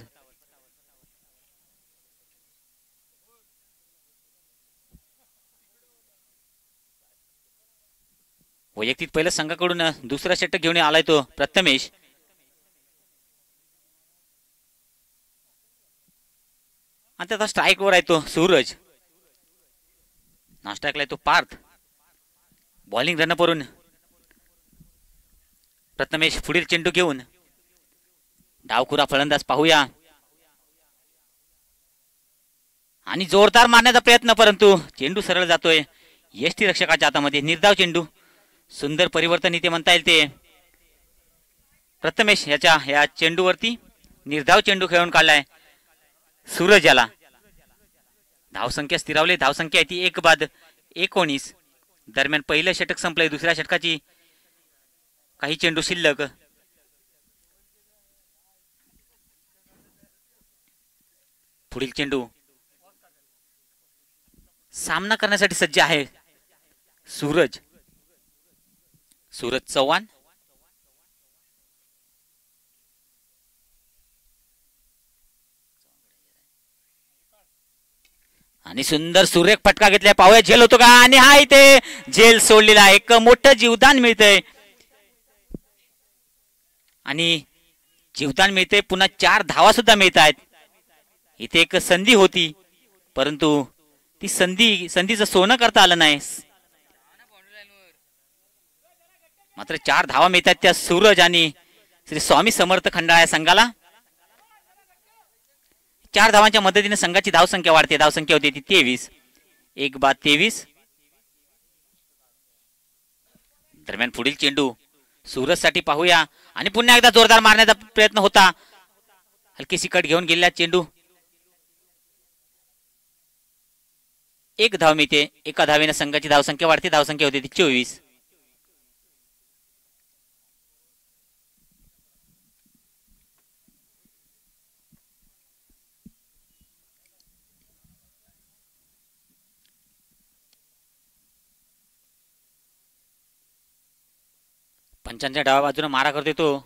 वैयक्तिक पहिलं संघाकडून दुसरा षटक घेऊन आलाय तो प्रथमेश. आणि त्याचा स्ट्राईक वर आहे तो सूरज. नास्ट्राईकला तो पार्थ. बॉलिंग रन करून प्रथमेश पुढील चेंडू घेऊन डावखुरा फलंदाज पाहूया आणि जोरदार मारण्याचा प्रयत्न, परंतु चेंडू सरळ जातोय यष्टी रक्षकाच्या हातामध्ये. निर्धाव चेंडू. सुंदर परिवर्तन इथे म्हणता येईल ते. प्रथमेश या चेंडूवरती निर्धाव चेंडू खेळून काढलाय सूरज याला. धावसंख्या स्थिरावली. धावसंख्या ती 1/19. दरम्यान पहिलं षटक संपलंय. दुसऱ्या षटकाची काही चेंडू शिल्लक. पुढील चेंडू सामना करण्यासाठी सज्ज आहे सूरज चव्हाण. आणि सुंदर सुरेख फटका घेतलाय. पाहूया झेल होतो का, आणि हा इथे झेल सोडलेला आहे. एक मोठं जीवदान मिळतंय आणि जीवदान मिळते. पुन्हा 4 धावा सुद्धा मिळत आहेत. इथे एक संधी होती, परंतु ती संधीचं सोनं करता आलं नाही. मात्र 4 धावा मिळतात त्या सूरज आणि श्री स्वामी समर्थ खंडाळा संघाला. 4 धावांच्या मदतीने संघाची धावसंख्या वाढते. धावसंख्या होती ती 23. 1/23. दरम्यान पुढील चेंडू सूरज साठी पाहूया आणि पुन्हा एकदा जोरदार मारण्याचा प्रयत्न होता. हलकीशी कट घेऊन गेलेला चेंडू. 1 धाव मिळते. एका धावेने संघाची धावसंख्या वाढते. धावसंख्या होती ती 24. पंचांच्या डाव्या बाजूने मारा करतोय तो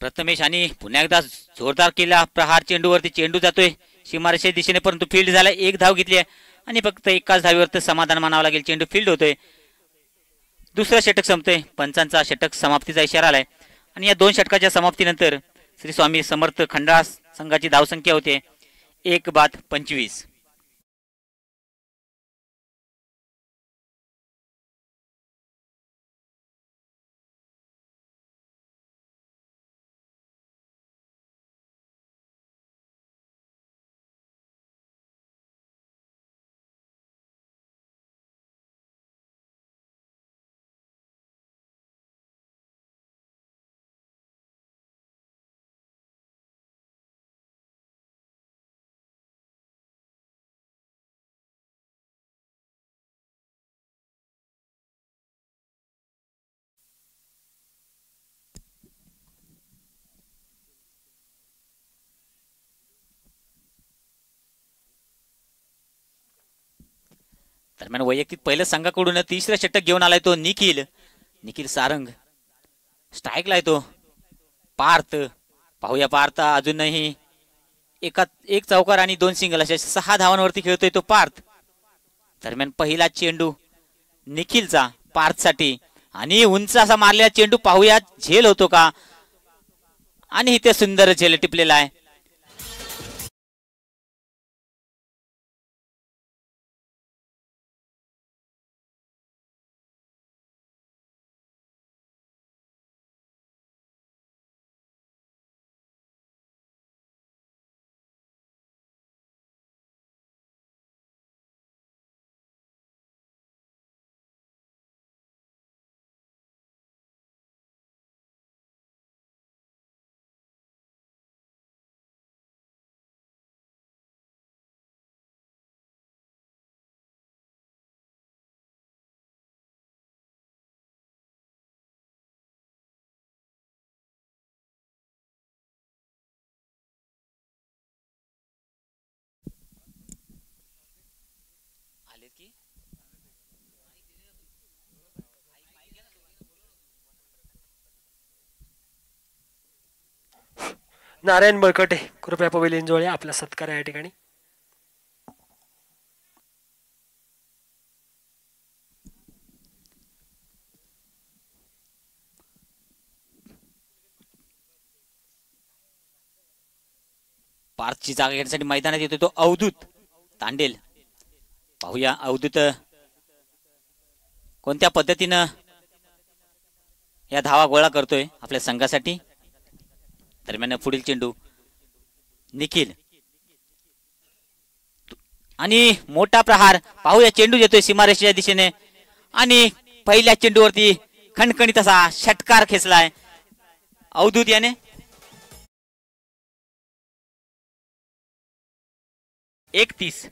प्रथमेश आणि पुन्हा एकदा जोरदार केला प्रहार चेंडूवरती. चेंडू जातोय सीमारेषे दिशेने, परंतु फील्ड झाला. 1 धाव घेतली आणि फक्त एकाच धावीवर समाधान मानावं लागेल. चेंडू फील्ड होतोय. दुसरं षटक संपतोय. पंचांचा षटक समाप्तीचा इशारा आलाय आणि या 2 षटकाच्या समाप्तीनंतर श्री स्वामी समर्थ खंडाळा संघाची धावसंख्या होते 1/25. दरम्यान वैयक्तिक पहिलं संघाकडून 3रं षटक घेऊन आलाय तो निखिल सारंग. स्ट्राईकला आहे तो पार्थ. पाहूया पार्थ अजूनही एक चौकार आणि 2 सिंगल अशा 6 धावांवरती खेळतोय तो पार्थ. दरम्यान पहिला चेंडू निखिलचा पार्थसाठी आणि उंच असा मारलेला चेंडू पाहूया झेल होतो का, आणि इथे सुंदर झेल टिपलेला आहे. नारायण बळकटे कृपया पवेलियन जवळ या, आपला सत्कार आहे या ठिकाणी. पार्थची जागा घेण्यासाठी मैदानात येतो तो अवधूत तांडेल. पाहूया अवधूत कोणत्या पद्धतीनं या धावा गोळा करतोय आपल्या संघासाठी. दरम्यान पुढील चेंडू निखिल आणि मोठा प्रहार. पाहूया चेंडू येतोय सीमारेषेच्या दिशेने आणि पहिल्या चेंडूवरती खणखणीत असा षटकार खेचलाय अवधूत याने. 31.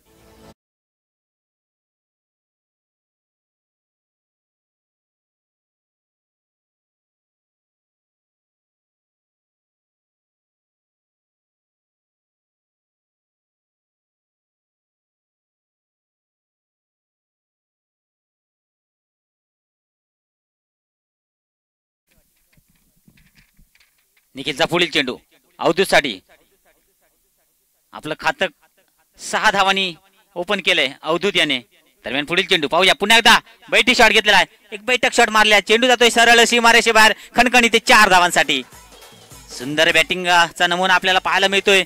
निखिलचा पुढील चेंडू अवधूत साठी. आपलं खातं 6 धावांनी ओपन केलंय अवधूत याने. दरम्यान पुढील चेंडू पाहूया पुन्हा एकदा बैठी शॉट घेतलेला आहे. एक बैठक शॉट मारला, चेंडू जातोय सरळ सीमारेषे बाहेर खणखणी ते 4 धावांसाठी. सुंदर बॅटिंगचा नमुना आपल्याला पाहायला मिळतोय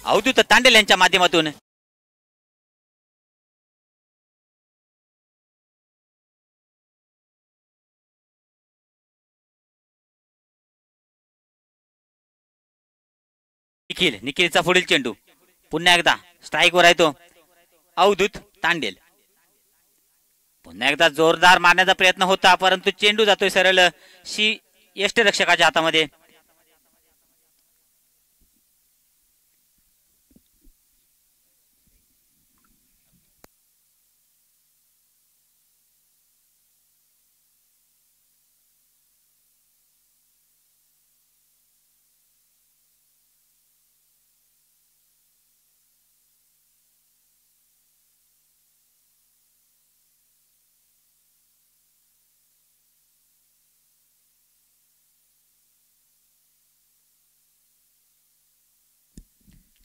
अवधूत तांडेल यांच्या माध्यमातून. निखिलचा पुढील चेंडू पुन्हा एकदा स्ट्राईक वर आहे तो अवधूत तांडेल. पुन्हा एकदा जोरदार मारण्याचा प्रयत्न होता, परंतु चेंडू जातोय सरळ यष्टिरक्षकाच्या हातामध्ये.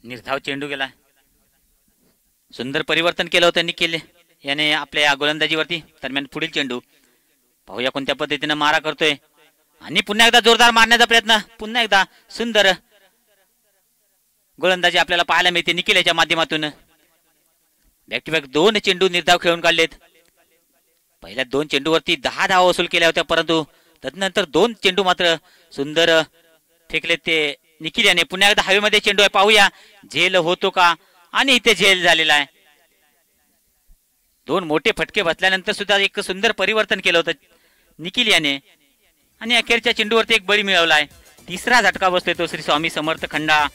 निर्धाव चेंडू गेला. सुंदर परिवर्तन केलं होतं निखिल याने आपल्या गोलंदाजीवरती. दरम्यान पुढील चेंडू पाहूया कोणत्या पद्धतीने मारा करतोय आणि पुन्हा एकदा जोरदार मारण्याचा प्रयत्न. पुन्हा एकदा सुंदर गोलंदाजी आपल्याला पाहायला मिळते निखिल याच्या माध्यमातून. बॅक टू बॅक 2 चेंडू निर्धाव खेळून काढलेत. पहिल्या 2 चेंडूवरती 10 धावा वसूल केल्या होत्या, परंतु तदनंतर 2 चेंडू मात्र सुंदर फेकलेत ते निखिल याने. पुन्हा एकदा हवेमध्ये चेंडू आहे, पाहूया झेल होतो का, आणि इथे झेल झालेला आहे. 2 मोठे फटके बसल्यानंतर सुद्धा एक सुंदर परिवर्तन केलं होतं निखिल याने आणि अखेरच्या चेंडूवरती एक बळी मिळवलाय. 3रा झटका बसतोय तो श्री स्वामी समर्थ खंडा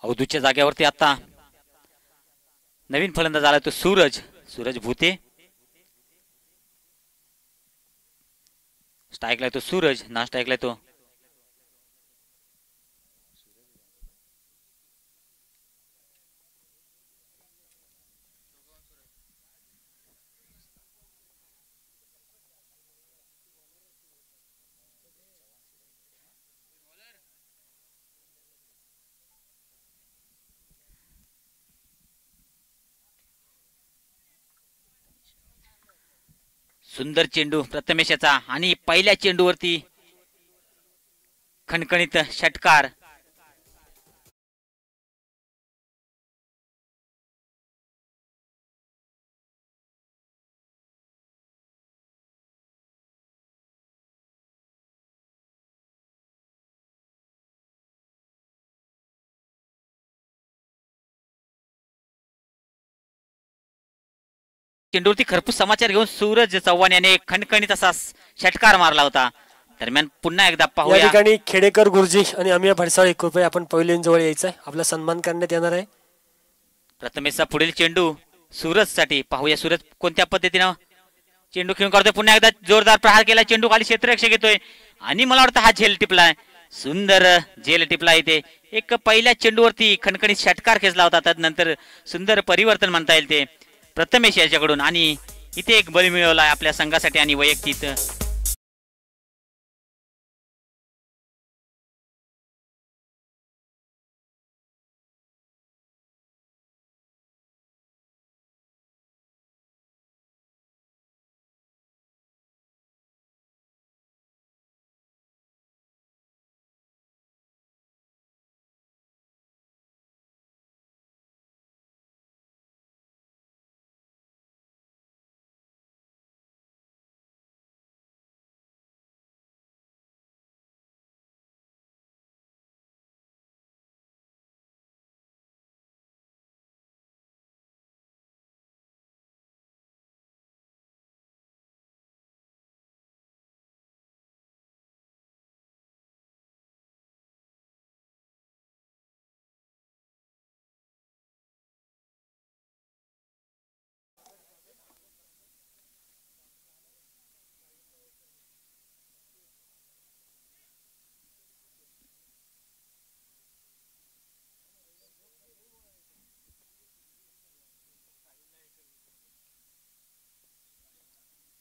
अवधूतच्या जागेवरती आता नवीन फलंदाज आला तो सूरज भूते. स्ट्राईकला तो सूरज, ना स्ट्राईकला तो सुंदर चेंडू प्रथमेश याचा आणि पहिल्या चेंडूवरती खणखणीत षटकार. चेंडूवरती खरपूस समाचार घेऊन सूरज चव्हाण याने खणखणीत असा षटकार मारला होता. दरम्यान पुन्हा एकदा या पाहूया. ठिकाणी खेडेकर गुरुजी आणि अमिया भडसाळे कृपया आपण पवेलियन जवळ यायचं आहे. आपला सन्मान करण्यात येणार आहे. प्रथमेशचा पुढील चेंडू सूरजसाठी. पाहूया सूरज कोणत्या पद्धतीनं चेंडू खेळून काढतोय. पुन्हा एकदा जोरदार प्रहार केला. चेंडू खाली क्षेत्ररक्षक घेतोय आणि मला वाटतं हा झेल टिपलाय. सुंदर झेल टिपला इथे. एक पहिल्या चेंडूवरती खणखणीत षटकार खेचला होता. त्यानंतर सुंदर परिवर्तन म्हणता येईल ते प्रथमेश याच्याकडून आणि इथे एक बळी मिळवला आपल्या संघासाठी आणि वैयक्तिक.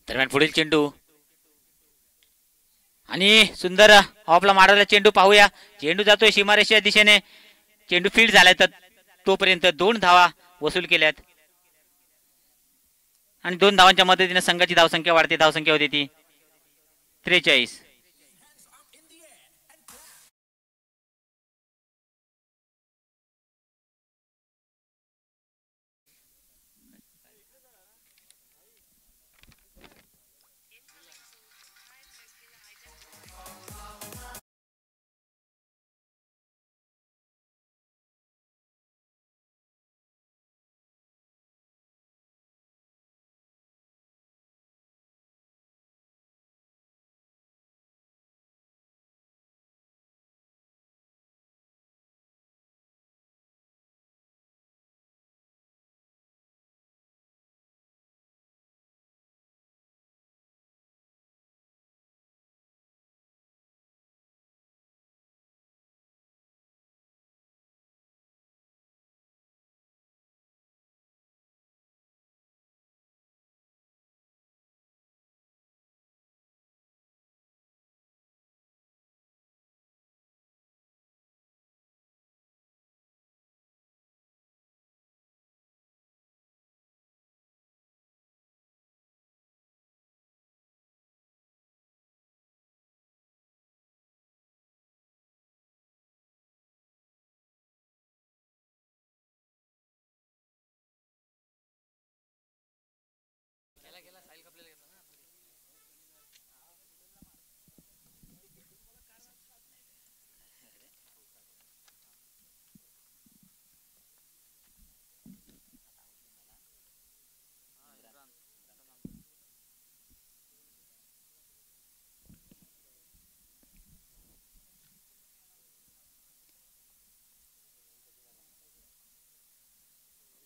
दरम्यान पुढील चेंडू आणि सुंदर ऑफला मारलेला चेंडू. पाहूया चेंडू जातोय सीमारेषेच्या दिशेने. चेंडू फील्ड झालाय तर तोपर्यंत 2 धावा वसूल केल्यात आणि 2 धावांच्या मदतीने संघाची धावसंख्या वाढते. धावसंख्या होती ती 43.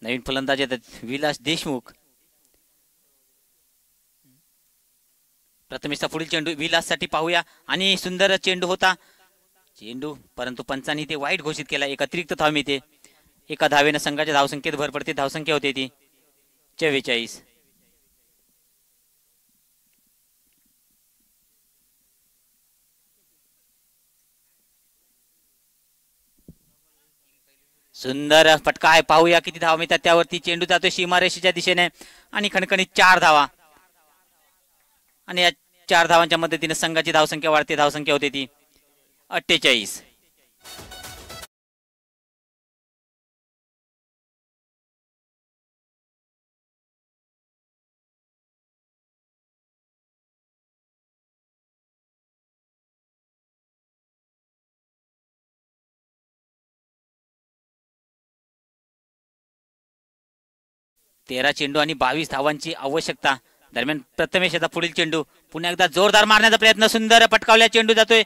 नवीन फलंदाज येतात विलास देशमुख. प्रथमेशचा पुढील चेंडू विलाससाठी पाहूया आणि सुंदर चेंडू होता चेंडू, परंतु पंचांनी ते वाईट घोषित केला. एक अतिरिक्त धाव मिळते. एका धावेनं संघाच्या धावसंख्येत भर पडते. धावसंख्या होते ती 44. सुंदर फटका आहे. पाहूया किती धावा मिळतात त्यावरती. चेंडू जातोय सीमारेषेच्या दिशेने आणि खणखणीत 4 धावा. आणि या 4 धावांच्या मदतीने संघाची धावसंख्या वाढते. धावसंख्या होते ती 48. तेरा चेंडू आणि 22 धावांची आवश्यकता. दरम्यान प्रथमेश याचा पुढील चेंडू पुन्हा एकदा जोरदार मारण्याचा प्रयत्न. सुंदर पटकावल्या. चेंडू जातोय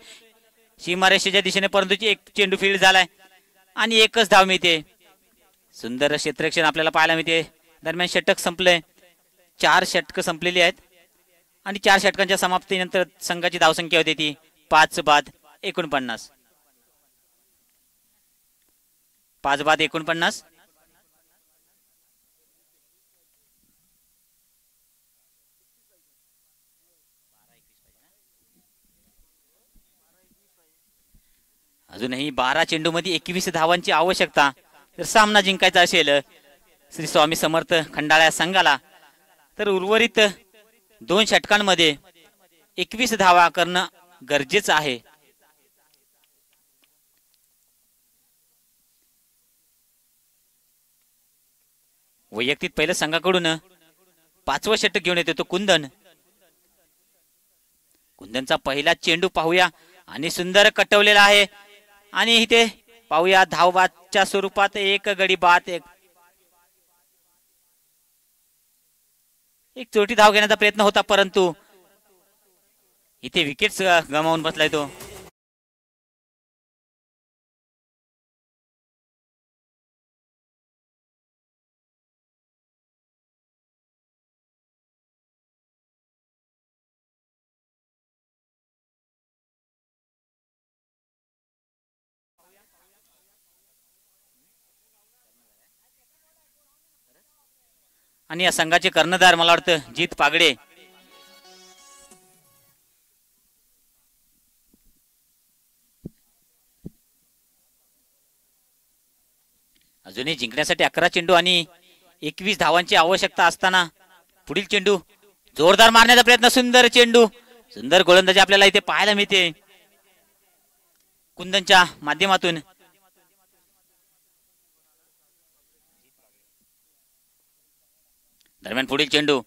सीमारेषेच्या दिशेने, परंतु एक चेंडू फील्ड झालाय आणि एकच धाव मिळते. सुंदर क्षेत्ररक्षण आपल्याला पाहायला मिळते. दरम्यान षटक संपलंय. 4 षटक संपलेली आहेत आणि 4 षटकांच्या समाप्तीनंतर संघाची धावसंख्या होती ती 5 बाद 49. 5 बाद 49. अजूनही 12 चेंडू मध्ये 21 धावांची आवश्यकता. जर सामना जिंकायचा असेल श्री स्वामी समर्थ खंडाळा संघाला तर उर्वरित 2 षटकांमध्ये 21 धावा करणं गरजेचं आहे. वैयक्तिक पहिलं संघाकडून 5वं षटक घेऊन येतो तो कुंदन. कुंदनचा पहिला चेंडू पाहूया आणि सुंदर कटवलेला आहे आणि इथे पाहूया धावबादच्या स्वरूपात एक गडी बाद. एक चोटी धाव घेण्याचा प्रयत्न होता, परंतु इथे विकेट्स गमावून बसलाय तो. आणि या संघाचे कर्णधार मला वाटतं जीत पागडे. अजूनही जिंकण्यासाठी 11 चेंडू आणि 21 धावांची आवश्यकता असताना पुढील चेंडू जोरदार मारण्याचा प्रयत्न. सुंदर चेंडू, सुंदर गोलंदाजी आपल्याला इथे पाहायला मिळते कुंदनच्या माध्यमातून. दरम्यान पुढील चेंडू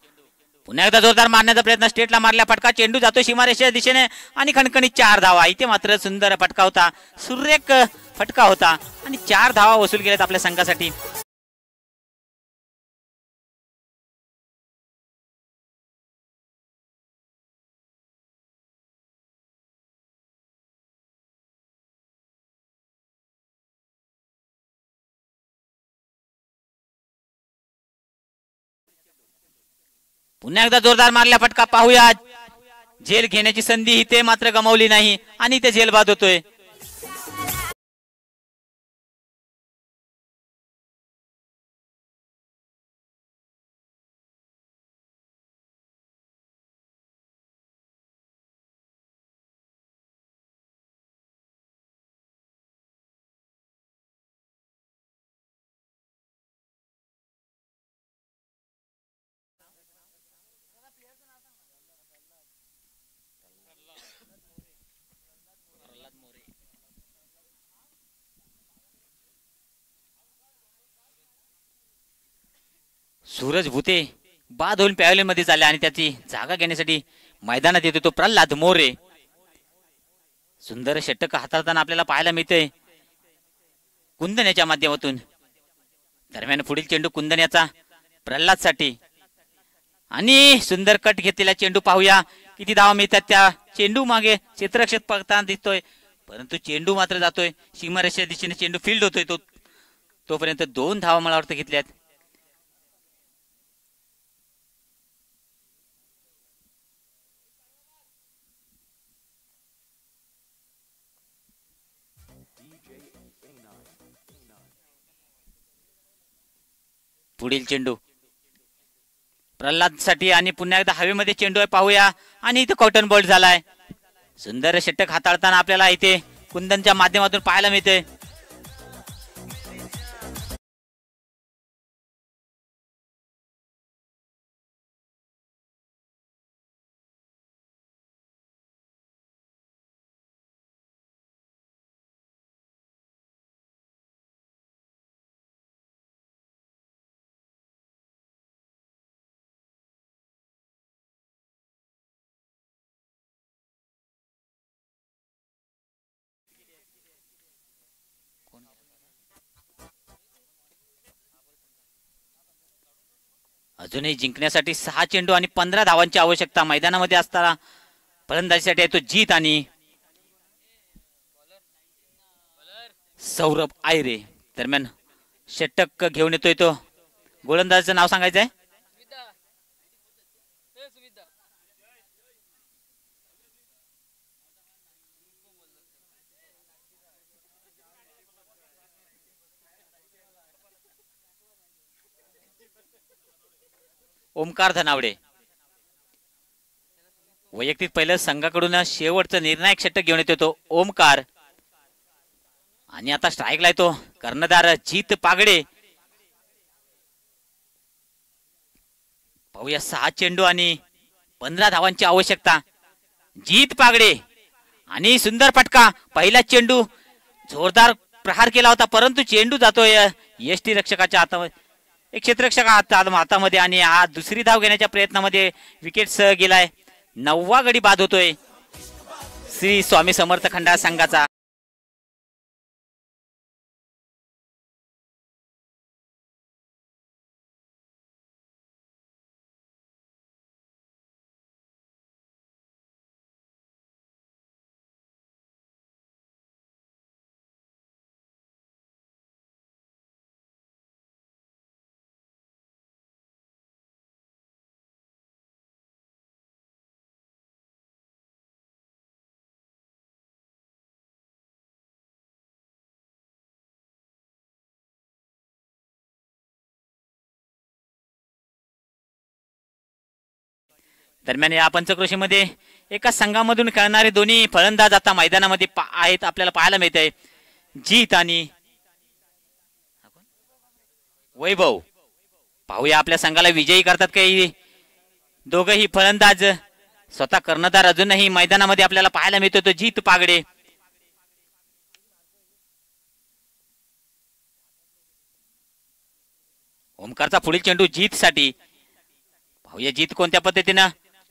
पुन्हा एकदा जोरदार मारण्याचा प्रयत्न. स्टेटला मारल्या फटका. चेंडू जातो सीमारेषेच्या दिशेने आणि खणखणीत 4 धावा. इथे मात्र सुंदर फटका होता, सुरेख फटका होता आणि 4 धावा वसूल केल्यात आपल्या संघासाठी. पुन्हा एकदा जोरदार मारल्या फटका. पाहूया झेल घेण्याची संधी इथे मात्र गमावली नाही आणि इथे झेल बाद होतोय. सूरज भुते बाद होऊन पॅव्हलियन मध्ये चालले आणि त्याची जागा घेण्यासाठी मैदानात येतो तो प्रल्हाद मोरे. सुंदर षटक हाताळताना आपल्याला पाहायला मिळतंय कुंदन याच्या माध्यमातून. दरम्यान पुढील चेंडू कुंदन याचा प्रल्हाद साठी आणि सुंदर कट घेतलेला चेंडू. पाहूया किती धावा मिळतात. त्या चेंडू मागे क्षेत्ररक्षक पळताना दिसतोय, परंतु चेंडू मात्र जातोय सीमारेषेच्या दिशेने. चेंडू फील्ड होतोय तोपर्यंत 2 धावा मला वाटतं घेतल्यात. पुढील चेंडू प्रल्हाद साठी आणि पुन्हा एकदा हवेमध्ये चेंडू आहे पाहूया आणि इथे कॉटन बॉल झालाय. सुंदर षटक हाताळताना आपल्याला इथे कुंदनच्या माध्यमातून पाहायला मिळते. अजूनही जिंकण्यासाठी 6 चेंडू आणि 15 धावांची आवश्यकता मैदानामध्ये असताना फलंदाजीसाठी येतो जीत आणि सौरभ आयरे. दरम्यान षटक घेऊन येतोय तो गोलंदाजाचं नाव सांगायचंय ओमकार धनावडे. वैयक्तिक पहिलं संघाकडून शेवटचं निर्णायक षटक घेऊन येतो तो ओमकार. आणि आता स्ट्राईकला येतो कर्णधार जीत पागडे. पाहूया 6 चेंडू आणि 15 धावांची आवश्यकता. जीत पागडे आणि सुंदर फटका. पहिला चेंडू जोरदार प्रहार केला होता परंतु चेंडू जातोय यष्टी रक्षकाच्या हातामध्ये, एक क्षेत्ररक्षक हातामध्ये आणि हा दुसरी धाव घेण्याच्या प्रयत्नामध्ये विकेट सह गेलाय. 9वा गडी बाद होतोय श्री स्वामी समर्थ खंडाळा संघाचा. दरम्यान या पंचक्रोशीमध्ये एका संघामधून खेळणारे दोन्ही फलंदाज आता मैदानामध्ये आहेत आपल्याला पाहायला मिळतंय. जीत आणि वैभव. पाहूया आपल्या संघाला विजयी करतात काही दोघही फलंदाज. स्वतः कर्णधार अजूनही मैदानामध्ये आपल्याला पाहायला मिळतो तो जीत पागडे. ओमकारचा पुढील चेंडू जीत साठी. पाहूया जीत कोणत्या पद्धतीनं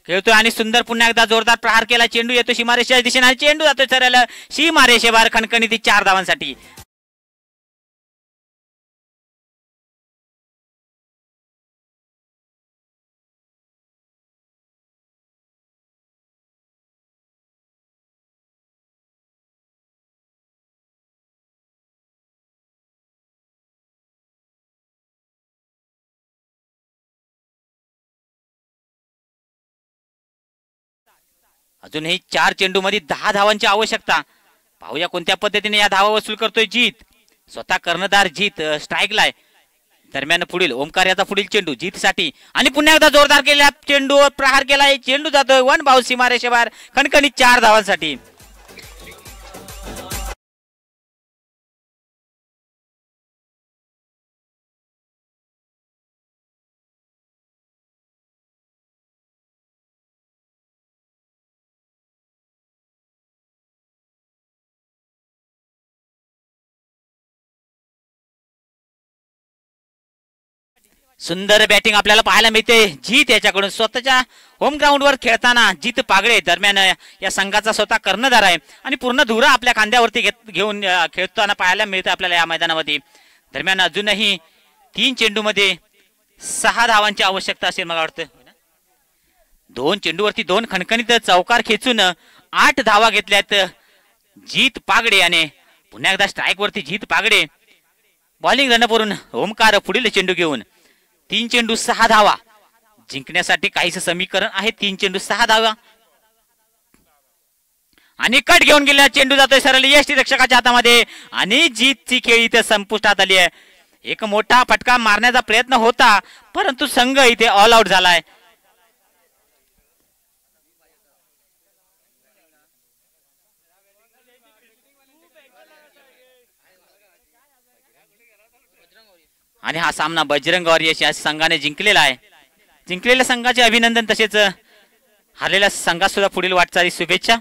खेळतोय आणि सुंदर पुन्हा एकदा जोरदार प्रहार केला. चेंडू येतो सीमारेषेच्या दिशेने आणि चेंडू जातोय सरळ सीमारेषेबाहेर खणखणीत 4 धावांसाठी. अजूनही 4 चेंडू मध्ये 10 धावांची आवश्यकता. पाहूया कोणत्या पद्धतीने या धावा वसूल करतोय जीत. स्वतः कर्णधार जीत स्ट्राईकला आहे. दरम्यान पुढील ओमकार याचा पुढील चेंडू जीत साठी आणि पुन्हा एकदा जोरदार केला चेंडू प्रहार केलाय. चेंडू जातोय 1 बाउल सीमारेषेबाहेर खणखणीत 4 धावांसाठी. सुंदर बॅटिंग आपल्याला पाहायला मिळते जीत याच्याकडून. स्वतःच्या होम ग्राउंडवर खेळताना जीत पागडे दरम्यान या संघाचा स्वतः कर्णधार आहे आणि पूर्ण धुरा आपल्या खांद्यावरती घेऊन खेळताना पाहायला मिळते आपल्याला या मैदानामध्ये. दरम्यान अजूनही 3 चेंडू मध्ये 6 धावांची आवश्यकता असेल मला वाटतं. 2 चेंडूवरती 2 खणखणीत चौकार खेचून 8 धावा घेतल्यात जीत पागडे आणि पुन्हा एकदा स्ट्राईक वरती जीत पागडे. बॉलिंग रनअपवरून ओमकार पुढील चेंडू घेऊन 3 चेंडू 6 धावा. जिंकण्यासाठी काहीच समीकरण आहे. 3 चेंडू 6 धावा आणि कट घेऊन गेला. चेंडू जातोय सरळ यष्टी रक्षकाच्या हातामध्ये आणि जीतची खेळी इथे संपुष्टात आली आहे. एक मोठा फटका मारण्याचा प्रयत्न होता, परंतु संघ इथे ऑल आउट झालाय. आणि हा सामना बजरंग वॉरियर्स या संघाने जिंकलेला आहे. जिंकलेल्या संघाचे अभिनंदन, तसेच हरलेल्या संघात सुद्धा पुढील वाटचाली शुभेच्छा.